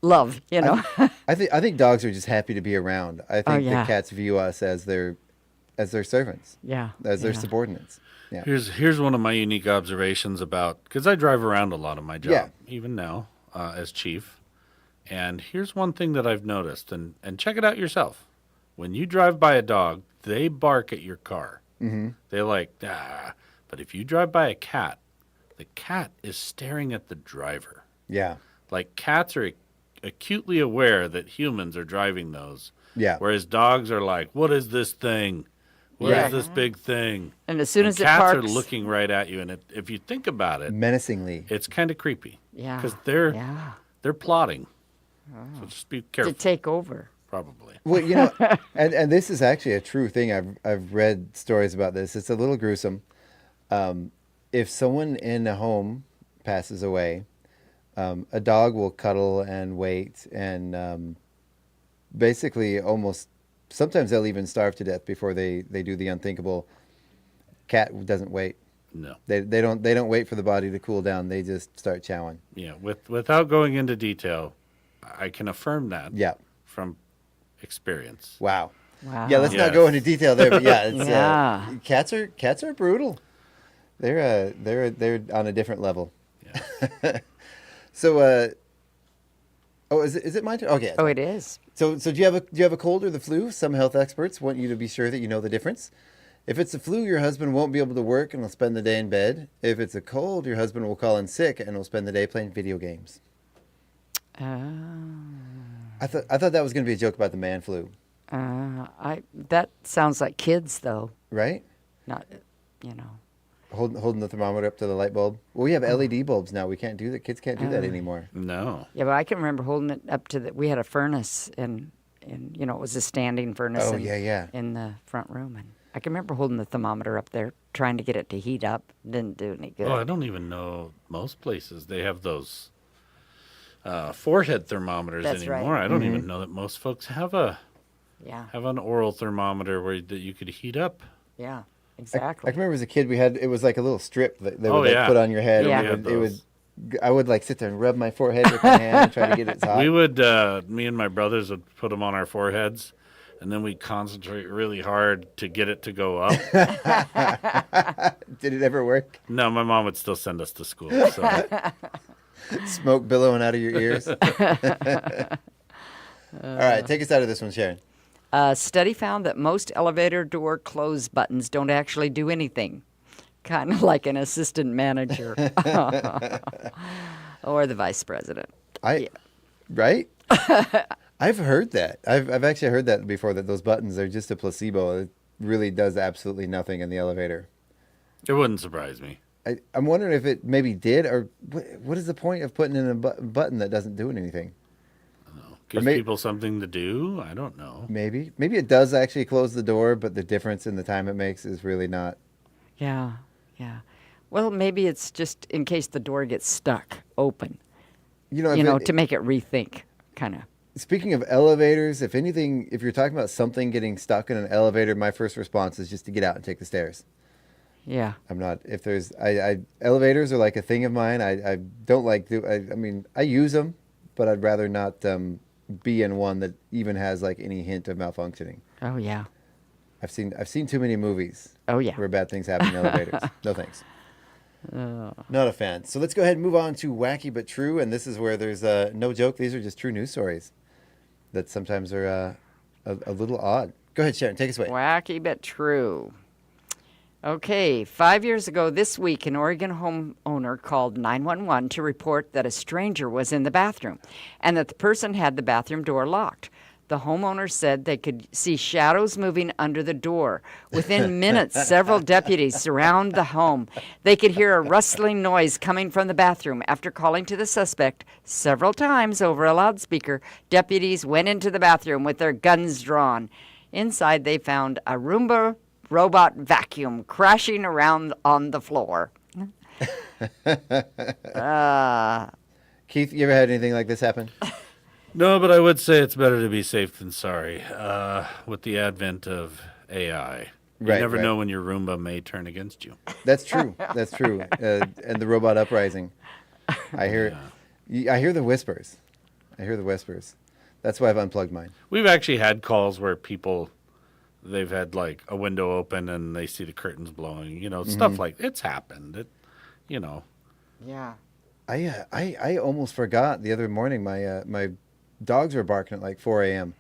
love, I think dogs are just happy to be around. I think the cats view us as their servants. Yeah. As their subordinates. Yeah. Here's one of my unique observations about, because I drive around a lot of my job, even now as chief. And here's one thing that I've noticed, and check it out yourself. When you drive by a dog, they bark at your car. Mm-hmm. They're like, but if you drive by a cat, the cat is staring at the driver. Yeah. Like cats are acutely aware that humans are driving those. Yeah. Whereas dogs are like, what is this thing? What is this big thing? And as soon as it cats parks, are looking right at you, and if you think about it, menacingly, it's kind of creepy. Yeah. Because they're plotting. So just be careful. To take over. Probably. Well, and this is actually a true thing. I've read stories about this. It's a little gruesome. If someone in a home passes away, a dog will cuddle and wait, and basically sometimes they'll even starve to death before they do the unthinkable. Cat doesn't wait. No. They don't wait for the body to cool down. They just start chowing. Yeah, without going into detail, I can affirm that. Yeah. From experience. Wow. Yeah, let's not go into detail there, but it's cats are brutal. They're on a different level. Yeah. So is it my turn? Okay. Oh, it is. So do you have a cold or the flu? Some health experts want you to be sure that you know the difference. If it's the flu, your husband won't be able to work and will spend the day in bed. If it's a cold, your husband will call in sick and will spend the day playing video games. I thought that was going to be a joke about the man flu. That sounds like kids, though. Right? Not, Holding the thermometer up to the light bulb. Well, we have LED bulbs now. We can't do that. Kids can't do that anymore. No. Yeah, but I can remember holding it up to we had a furnace and it was a standing furnace. Oh, in the front room, and I can remember holding the thermometer up there, trying to get it to heat up. Didn't do any good. Oh, I don't even know. Most places they have those forehead thermometers anymore. Right. I don't even know that most folks have an oral thermometer that you could heat up. Yeah, exactly. I can remember as a kid it was like a little strip that they would put on your head. Yeah. And I would sit there and rub my forehead with my hand and try to get it hot. We would, me and my brothers would put them on our foreheads, and then we'd concentrate really hard to get it to go up. Did it ever work? No, my mom would still send us to school. So. Smoke billowing out of your ears. All right, take us out of this one, Sharon. A study found that most elevator door close buttons don't actually do anything. Kind of like an assistant manager or the vice president. Right? I've heard that. I've actually heard that before, that those buttons are just a placebo. It really does absolutely nothing in the elevator. It wouldn't surprise me. I'm wondering if it maybe did, or what is the point of putting in a button that doesn't do anything? I don't know. Gives people something to do? I don't know. Maybe it does actually close the door, but the difference in the time it makes is really not. Yeah. Well, maybe it's just in case the door gets stuck open. To make it rethink, kind of. Speaking of elevators, if you're talking about something getting stuck in an elevator, my first response is just to get out and take the stairs. Yeah. I'm not, if there's, elevators are like a thing of mine. I don't like, I use them, but I'd rather not be in one that even has like any hint of malfunctioning. Oh, yeah. I've seen too many movies. Oh, yeah. Where bad things happen in elevators. No thanks. Not a fan. So let's go ahead and move on to Wacky But True. And this is where there's no joke. These are just true news stories that sometimes are a little odd. Go ahead, Sharon. Take us away. Wacky But True. Okay, 5 years ago this week, an Oregon homeowner called 911 to report that a stranger was in the bathroom and that the person had the bathroom door locked. The homeowner said they could see shadows moving under the door. Within minutes, several deputies surround the home. They could hear a rustling noise coming from the bathroom. After calling to the suspect several times over a loudspeaker, deputies went into the bathroom with their guns drawn. Inside, they found a Roomba robot vacuum crashing around on the floor. Keith, you ever had anything like this happen? No, but I would say it's better to be safe than sorry. With the advent of AI, you never know when your Roomba may turn against you. That's true. That's true. And the robot uprising. I hear the whispers. That's why I've unplugged mine. We've actually had calls where they've had like a window open and they see the curtains blowing, stuff like it's happened. Yeah. I almost forgot the other morning. My dogs were barking at like 4 a.m.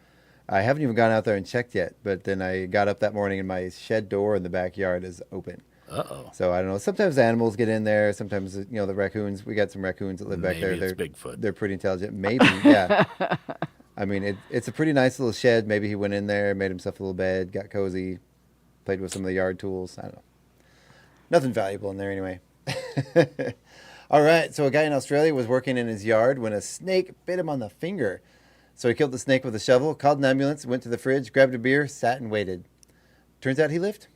I haven't even gone out there and checked yet, but then I got up that morning and my shed door in the backyard is open. Uh-oh. So I don't know. Sometimes animals get in there. Sometimes, the raccoons. We got some raccoons that live back there. Maybe it's Bigfoot. They're pretty intelligent. Maybe, yeah. I mean, it's a pretty nice little shed. Maybe he went in there, made himself a little bed, got cozy, played with some of the yard tools. I don't know. Nothing valuable in there anyway. All right. So a guy in Australia was working in his yard when a snake bit him on the finger. So he killed the snake with a shovel, called an ambulance, went to the fridge, grabbed a beer, sat and waited. Turns out he lived.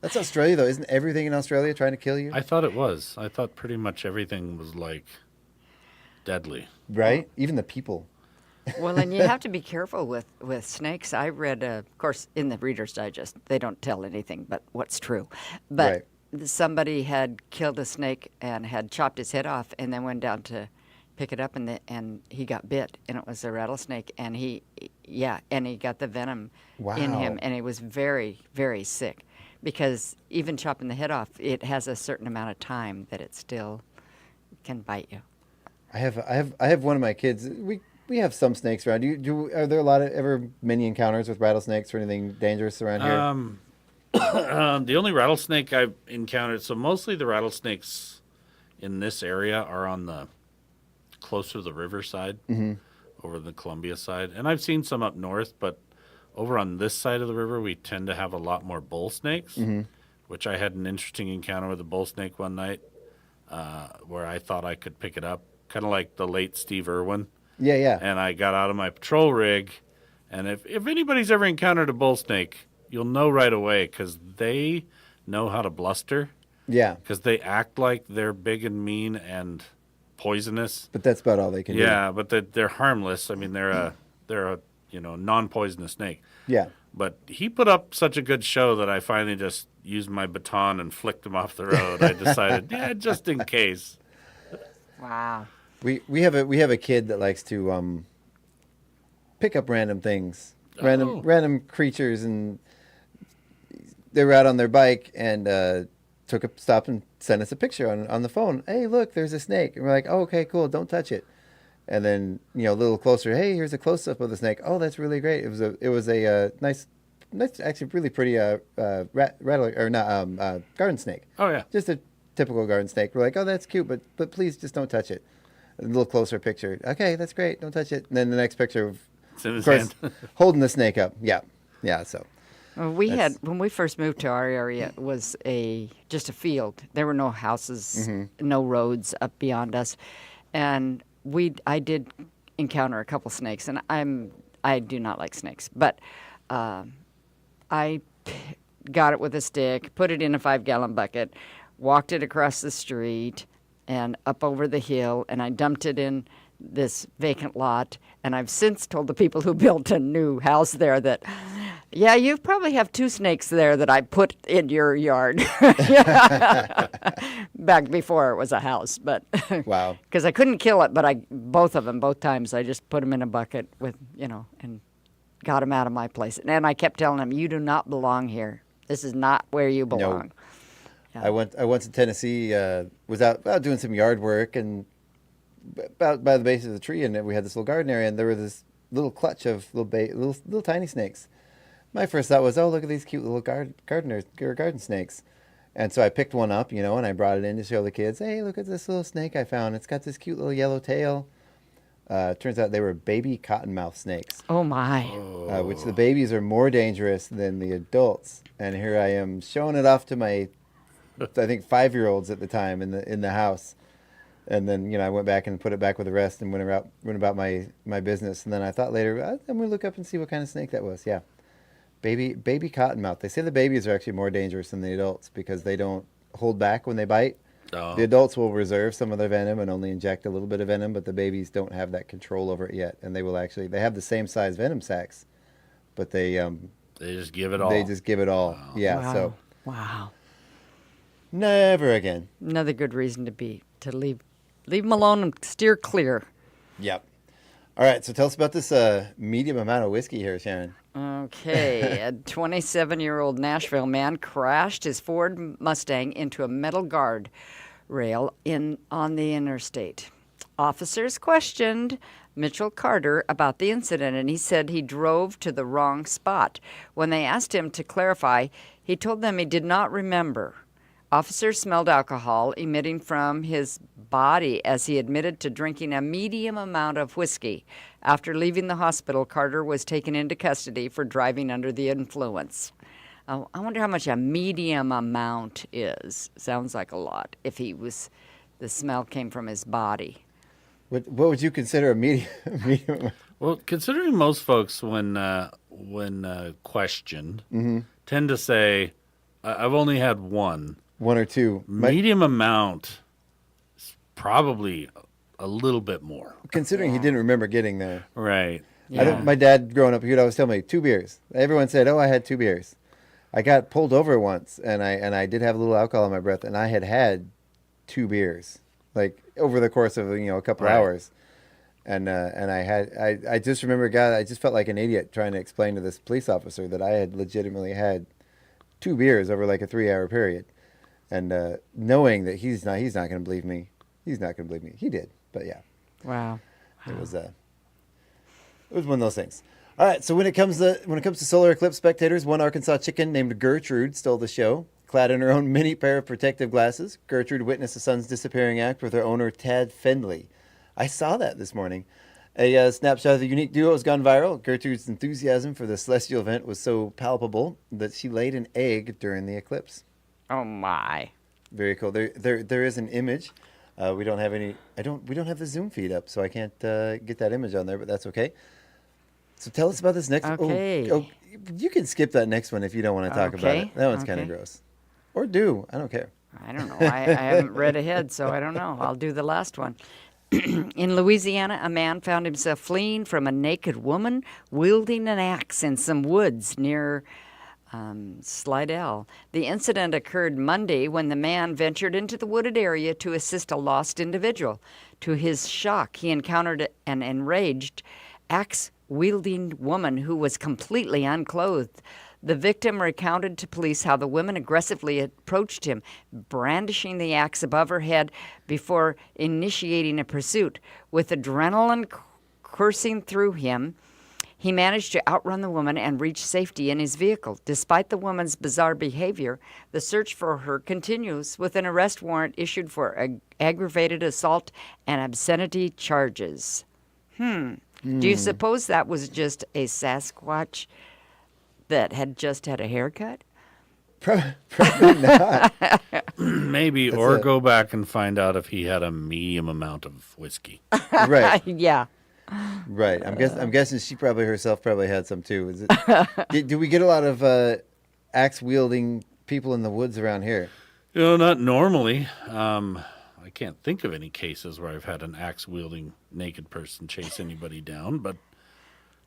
That's Australia, though. Isn't everything in Australia trying to kill you? I thought it was. I thought pretty much everything was like deadly. Right? Even the people. Well, and you have to be careful with snakes. I read, of course, in the Reader's Digest, they don't tell anything but what's true. But somebody had killed a snake and had chopped his head off and then went down to pick it up and he got bit, and it was a rattlesnake, and he got the venom in him, and he was very, very sick because even chopping the head off, it has a certain amount of time that it still can bite you. I have one of my kids. We have some snakes around. Are there ever many encounters with rattlesnakes or anything dangerous around here? The only rattlesnake I've encountered, so mostly the rattlesnakes in this area are on the closer to the riverside, over the Columbia side. And I've seen some up north, but over on this side of the river, we tend to have a lot more bull snakes, which I had an interesting encounter with a bull snake one night where I thought I could pick it up, kind of like the late Steve Irwin. Yeah. And I got out of my patrol rig, and if anybody's ever encountered a bull snake, you'll know right away because they know how to bluster. Yeah. Because they act like they're big and mean and poisonous. But that's about all they can do. Yeah, but they're harmless. I mean, they're a non-poisonous snake. Yeah. But he put up such a good show that I finally just used my baton and flicked him off the road. I decided, just in case. Wow. We have a kid that likes to pick up random things, random creatures, and they were out on their bike and stopped and sent us a picture on the phone. Hey, look, there's a snake. And we're like, oh, okay, cool, don't touch it. And then a little closer. Hey, here's a close up of the snake. Oh, that's really great. It was a nice, actually really pretty garden snake. Oh yeah, just a typical garden snake. We're like, oh, that's cute, but please just don't touch it. A little closer picture. Okay, that's great. Don't touch it. And then the next picture of his course, hand. holding the snake up. Yeah. So. Well, when we first moved to our area, it was just a field. There were no houses, no roads up beyond us, and I did encounter a couple snakes, and I do not like snakes, but I got it with a stick, put it in a 5-gallon bucket, walked it across the street and up over the hill, and I dumped it in this vacant lot. And I've since told the people who built a new house there that, yeah, you probably have 2 snakes there that I put in your yard. Back before it was a house, but wow, because I couldn't kill it, but both times I just put them in a bucket with, and got them out of my place. And I kept telling them, you do not belong here. This is not where you belong. No. Yeah. I went to Tennessee, was out doing some yard work and about by the base of the tree, and we had this little garden area, and there was this little clutch of little tiny snakes. My first thought was, oh, look at these cute little garden snakes. And so I picked one up, and I brought it in to show the kids, hey, look at this little snake I found. It's got this cute little yellow tail. Turns out they were baby cottonmouth snakes. Oh, my. Which the babies are more dangerous than the adults. And here I am showing it off to my, I think, 5-year-olds at the time in the house. And then, I went back and put it back with the rest and went about my business. And then I thought later, I'm going to look up and see what kind of snake that was. Yeah. Baby cottonmouth. They say the babies are actually more dangerous than the adults because they don't hold back when they bite. Oh. The adults will reserve some of their venom and only inject a little bit of venom, but the babies don't have that control over it yet. And they have the same size venom sacs, but they just give it all. They just give it all. Wow. Yeah. Wow. So. Wow. Never again. Another good reason to leave them alone and steer clear. Yep. All right. So tell us about this medium amount of whiskey here, Sharon. Okay, a 27-year-old Nashville man crashed his Ford Mustang into a metal guard rail on the interstate. Officers questioned Mitchell Carter about the incident, and he said he drove to the wrong spot. When they asked him to clarify, he told them he did not remember. Officers smelled alcohol emitting from his body as he admitted to drinking a medium amount of whiskey. After leaving the hospital, Carter was taken into custody for driving under the influence. I wonder how much a medium amount is. Sounds like a lot if the smell came from his body. What would you consider a medium? Well, considering most folks when questioned tend to say, I've only had one. One or two. Medium amount is probably a little bit more. Considering he didn't remember getting there. Right. Yeah. I think my dad growing up, he would always tell me 2 beers. Everyone said, oh, I had 2 beers. I got pulled over once, and I did have a little alcohol in my breath, and I had 2 beers, like over the course of a couple hours. And I just remember, God, I just felt like an idiot trying to explain to this police officer that I had legitimately had 2 beers over like a 3-hour period. And knowing that he's not going to believe me. He's not going to believe me. He did, but yeah. Wow. It was one of those things. All right, so when it comes to solar eclipse spectators, one Arkansas chicken named Gertrude stole the show. Clad in her own mini pair of protective glasses, Gertrude witnessed the sun's disappearing act with her owner, Tad Fendley. I saw that this morning. A snapshot of the unique duo has gone viral. Gertrude's enthusiasm for the celestial event was so palpable that she laid an egg during the eclipse. Oh my! Very cool. There is an image. We don't have any. We don't have the Zoom feed up, so I can't get that image on there. But that's okay. So tell us about this next. Okay. Oh, you can skip that next one if you don't want to talk about it. That one's kind of gross. Or do. I don't care. I don't know. I haven't read ahead, so I don't know. I'll do the last one. In Louisiana, a man found himself fleeing from a naked woman wielding an axe in some woods near Slidell. The incident occurred Monday when the man ventured into the wooded area to assist a lost individual. To his shock, he encountered an enraged, axe-wielding woman who was completely unclothed. The victim recounted to police how the woman aggressively approached him, brandishing the axe above her head before initiating a pursuit. With adrenaline coursing through him, he managed to outrun the woman and reach safety in his vehicle. Despite the woman's bizarre behavior, the search for her continues with an arrest warrant issued for aggravated assault and obscenity charges. Do you suppose that was just a Sasquatch that had just had a haircut? Probably not. Maybe, or go back and find out if he had a medium amount of whiskey. Right. Yeah. Right. I'm guessing she herself had some too. Do we get a lot of axe wielding people in the woods around here? Not normally. I I can't think of any cases where I've had an axe-wielding naked person chase anybody down, but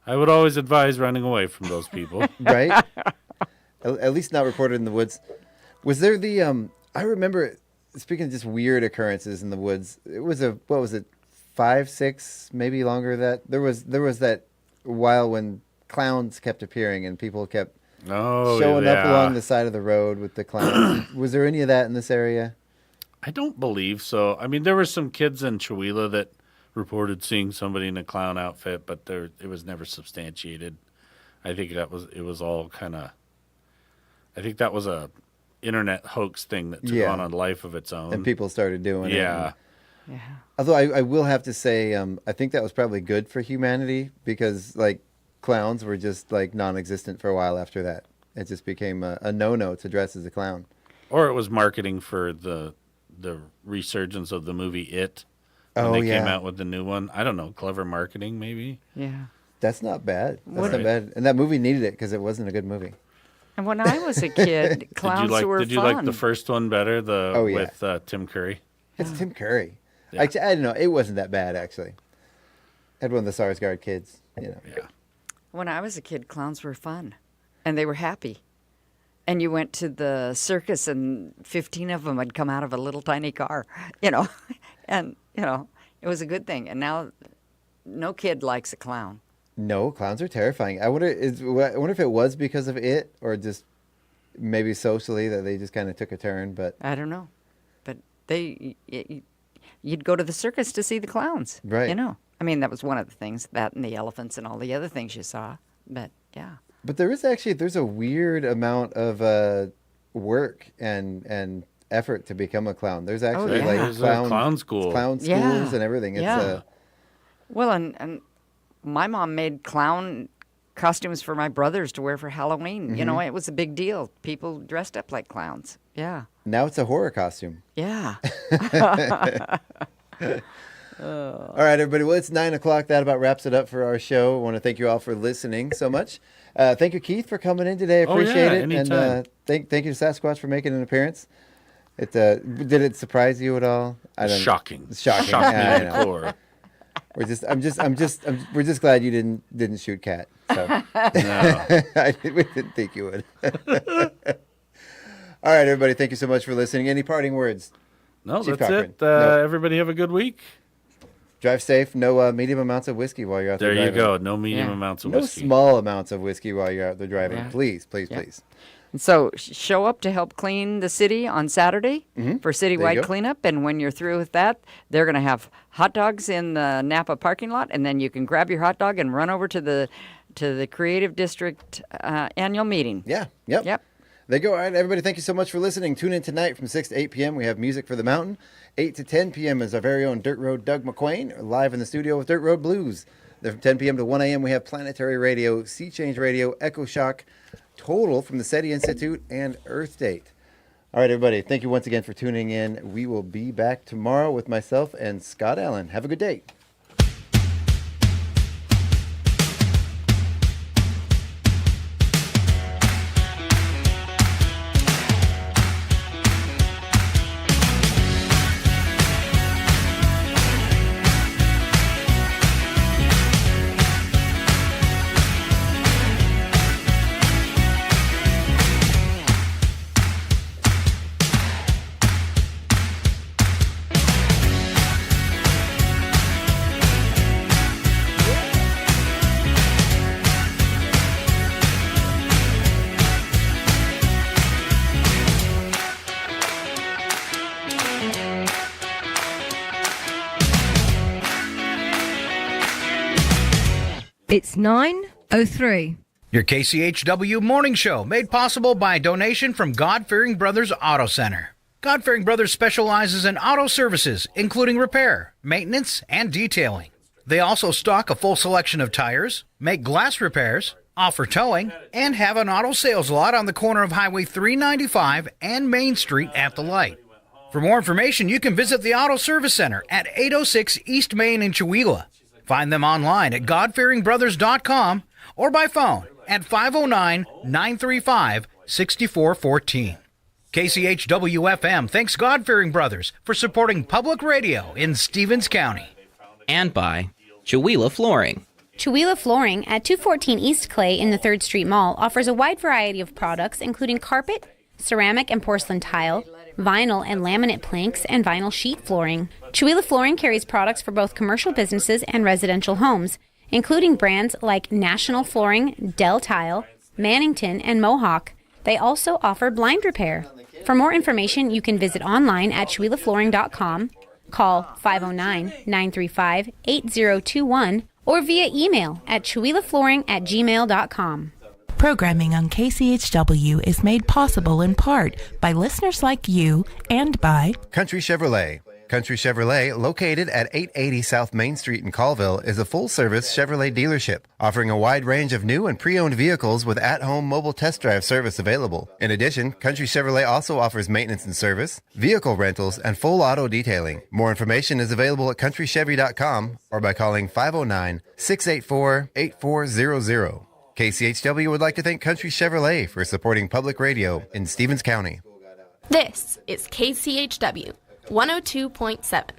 I would always advise running away from those people. Right? At least not reported in the woods. Was there I remember, speaking of just weird occurrences in the woods, it was 5, 6, maybe longer that there was that while when clowns kept appearing and people kept showing up along the side of the road with the clowns. Was there any of that in this area? I don't believe so. I mean, there were some kids in Chewelah that reported seeing somebody in a clown outfit, but it was never substantiated. I think it was all kind of. I think that was a internet hoax thing that took on a life of its own, and people started doing it. Yeah. Although I will have to say, I think that was probably good for humanity because like clowns were just like non-existent for a while after that. It just became a no-no to dress as a clown. Or it was marketing for the resurgence of the movie It. When they came out with the new one. I don't know, clever marketing maybe? Yeah. That's not bad. That's not bad. And that movie needed it because it wasn't a good movie. And when I was a kid, clowns were fun. Did you like the first one better, with Tim Curry? It's Tim Curry. Yeah. Actually, I don't know. It wasn't that bad, actually. Had one of the Sarsgaard kids, Yeah. When I was a kid, clowns were fun. And they were happy. And you went to the circus and 15 of them had come out of a little tiny car, And, it was a good thing. And now no kid likes a clown. No, clowns are terrifying. I wonder if it was because of it or just maybe socially that they just kind of took a turn. But I don't know. But you'd go to the circus to see the clowns. Right. I mean, that was one of the things, that and the elephants and all the other things you saw. But, yeah. But there's a weird amount of work and effort to become a clown. There's actually there's a clown school. Clown schools and everything. It's well, and my mom made clown costumes for my brothers to wear for Halloween. Mm-hmm. It was a big deal. People dressed up like clowns. Yeah. Now it's a horror costume. Yeah. All right, everybody. Well, it's 9:00. That about wraps it up for our show. I want to thank you all for listening so much. Thank you, Keith, for coming in today. I appreciate it. Anytime. And thank you to Sasquatch for making an appearance. Did it surprise you at all? Shocking. Shocking. Shocked me to the core. We're just glad you didn't shoot Kat. So. No. We didn't think you would. All right, everybody. Thank you so much for listening. Any parting words? No, Chief that's Cochran? it. No. Everybody have a good week. Drive safe. No medium amounts of whiskey while you're out there driving. There you go. No medium amounts of whiskey. No small amounts of whiskey while you're out there driving. Yeah. Please. And so show up to help clean the city on Saturday for citywide cleanup. And when you're through with that, they're going to have hot dogs in the Napa parking lot. And then you can grab your hot dog and run over to the Creative District annual meeting. Yeah. Yep. There you go. All right, everybody, thank you so much for listening. Tune in tonight from 6 to 8 p.m. We have Music for the Mountain. 8 to 10 p.m. is our very own Dirt Road Doug McQuain, live in the studio with Dirt Road Blues. Then from 10 p.m. to 1 a.m. we have Planetary Radio, Sea Change Radio, Echo Shock, Total from the SETI Institute, and Earth Date. All right, everybody, thank you once again for tuning in. We will be back tomorrow with myself and Scott Allen. Have a good day. It's 9:03. Your KCHW Morning Show, made possible by a donation from God-Fearing Brothers Auto Center. God-Fearing Brothers specializes in auto services, including repair, maintenance, and detailing. They also stock a full selection of tires, make glass repairs, offer towing, and have an auto sales lot on the corner of Highway 395 and Main Street at the light. For more information, you can visit the Auto Service Center at 806 East Main in Chewelah. Find them online at godfearingbrothers.com or by phone at 509-935-6414. KCHW FM thanks God-fearing brothers for supporting public radio in Stevens County. And by Chihuahua Flooring. Chihuahua Flooring at 214 East Clay in the 3rd Street Mall offers a wide variety of products including carpet, ceramic and porcelain tile, vinyl and laminate planks, and vinyl sheet flooring. Chihuahua Flooring carries products for both commercial businesses and residential homes, including brands like National Flooring, Dell Tile, Mannington, and Mohawk. They also offer blind repair. For more information, you can visit online at chihuahuaflooring.com, call 509-935-8021, or via email at chihuahuaflooring@gmail.com. Programming on KCHW is made possible in part by listeners like you and by Country Chevrolet. Country Chevrolet, located at 880 South Main Street in Colville, is a full-service Chevrolet dealership, offering a wide range of new and pre-owned vehicles with at-home mobile test drive service available. In addition, Country Chevrolet also offers maintenance and service, vehicle rentals, and full auto detailing. More information is available at countrychevy.com or by calling 509-684-8400. KCHW would like to thank Country Chevrolet for supporting public radio in Stevens County. This is KCHW 102.7.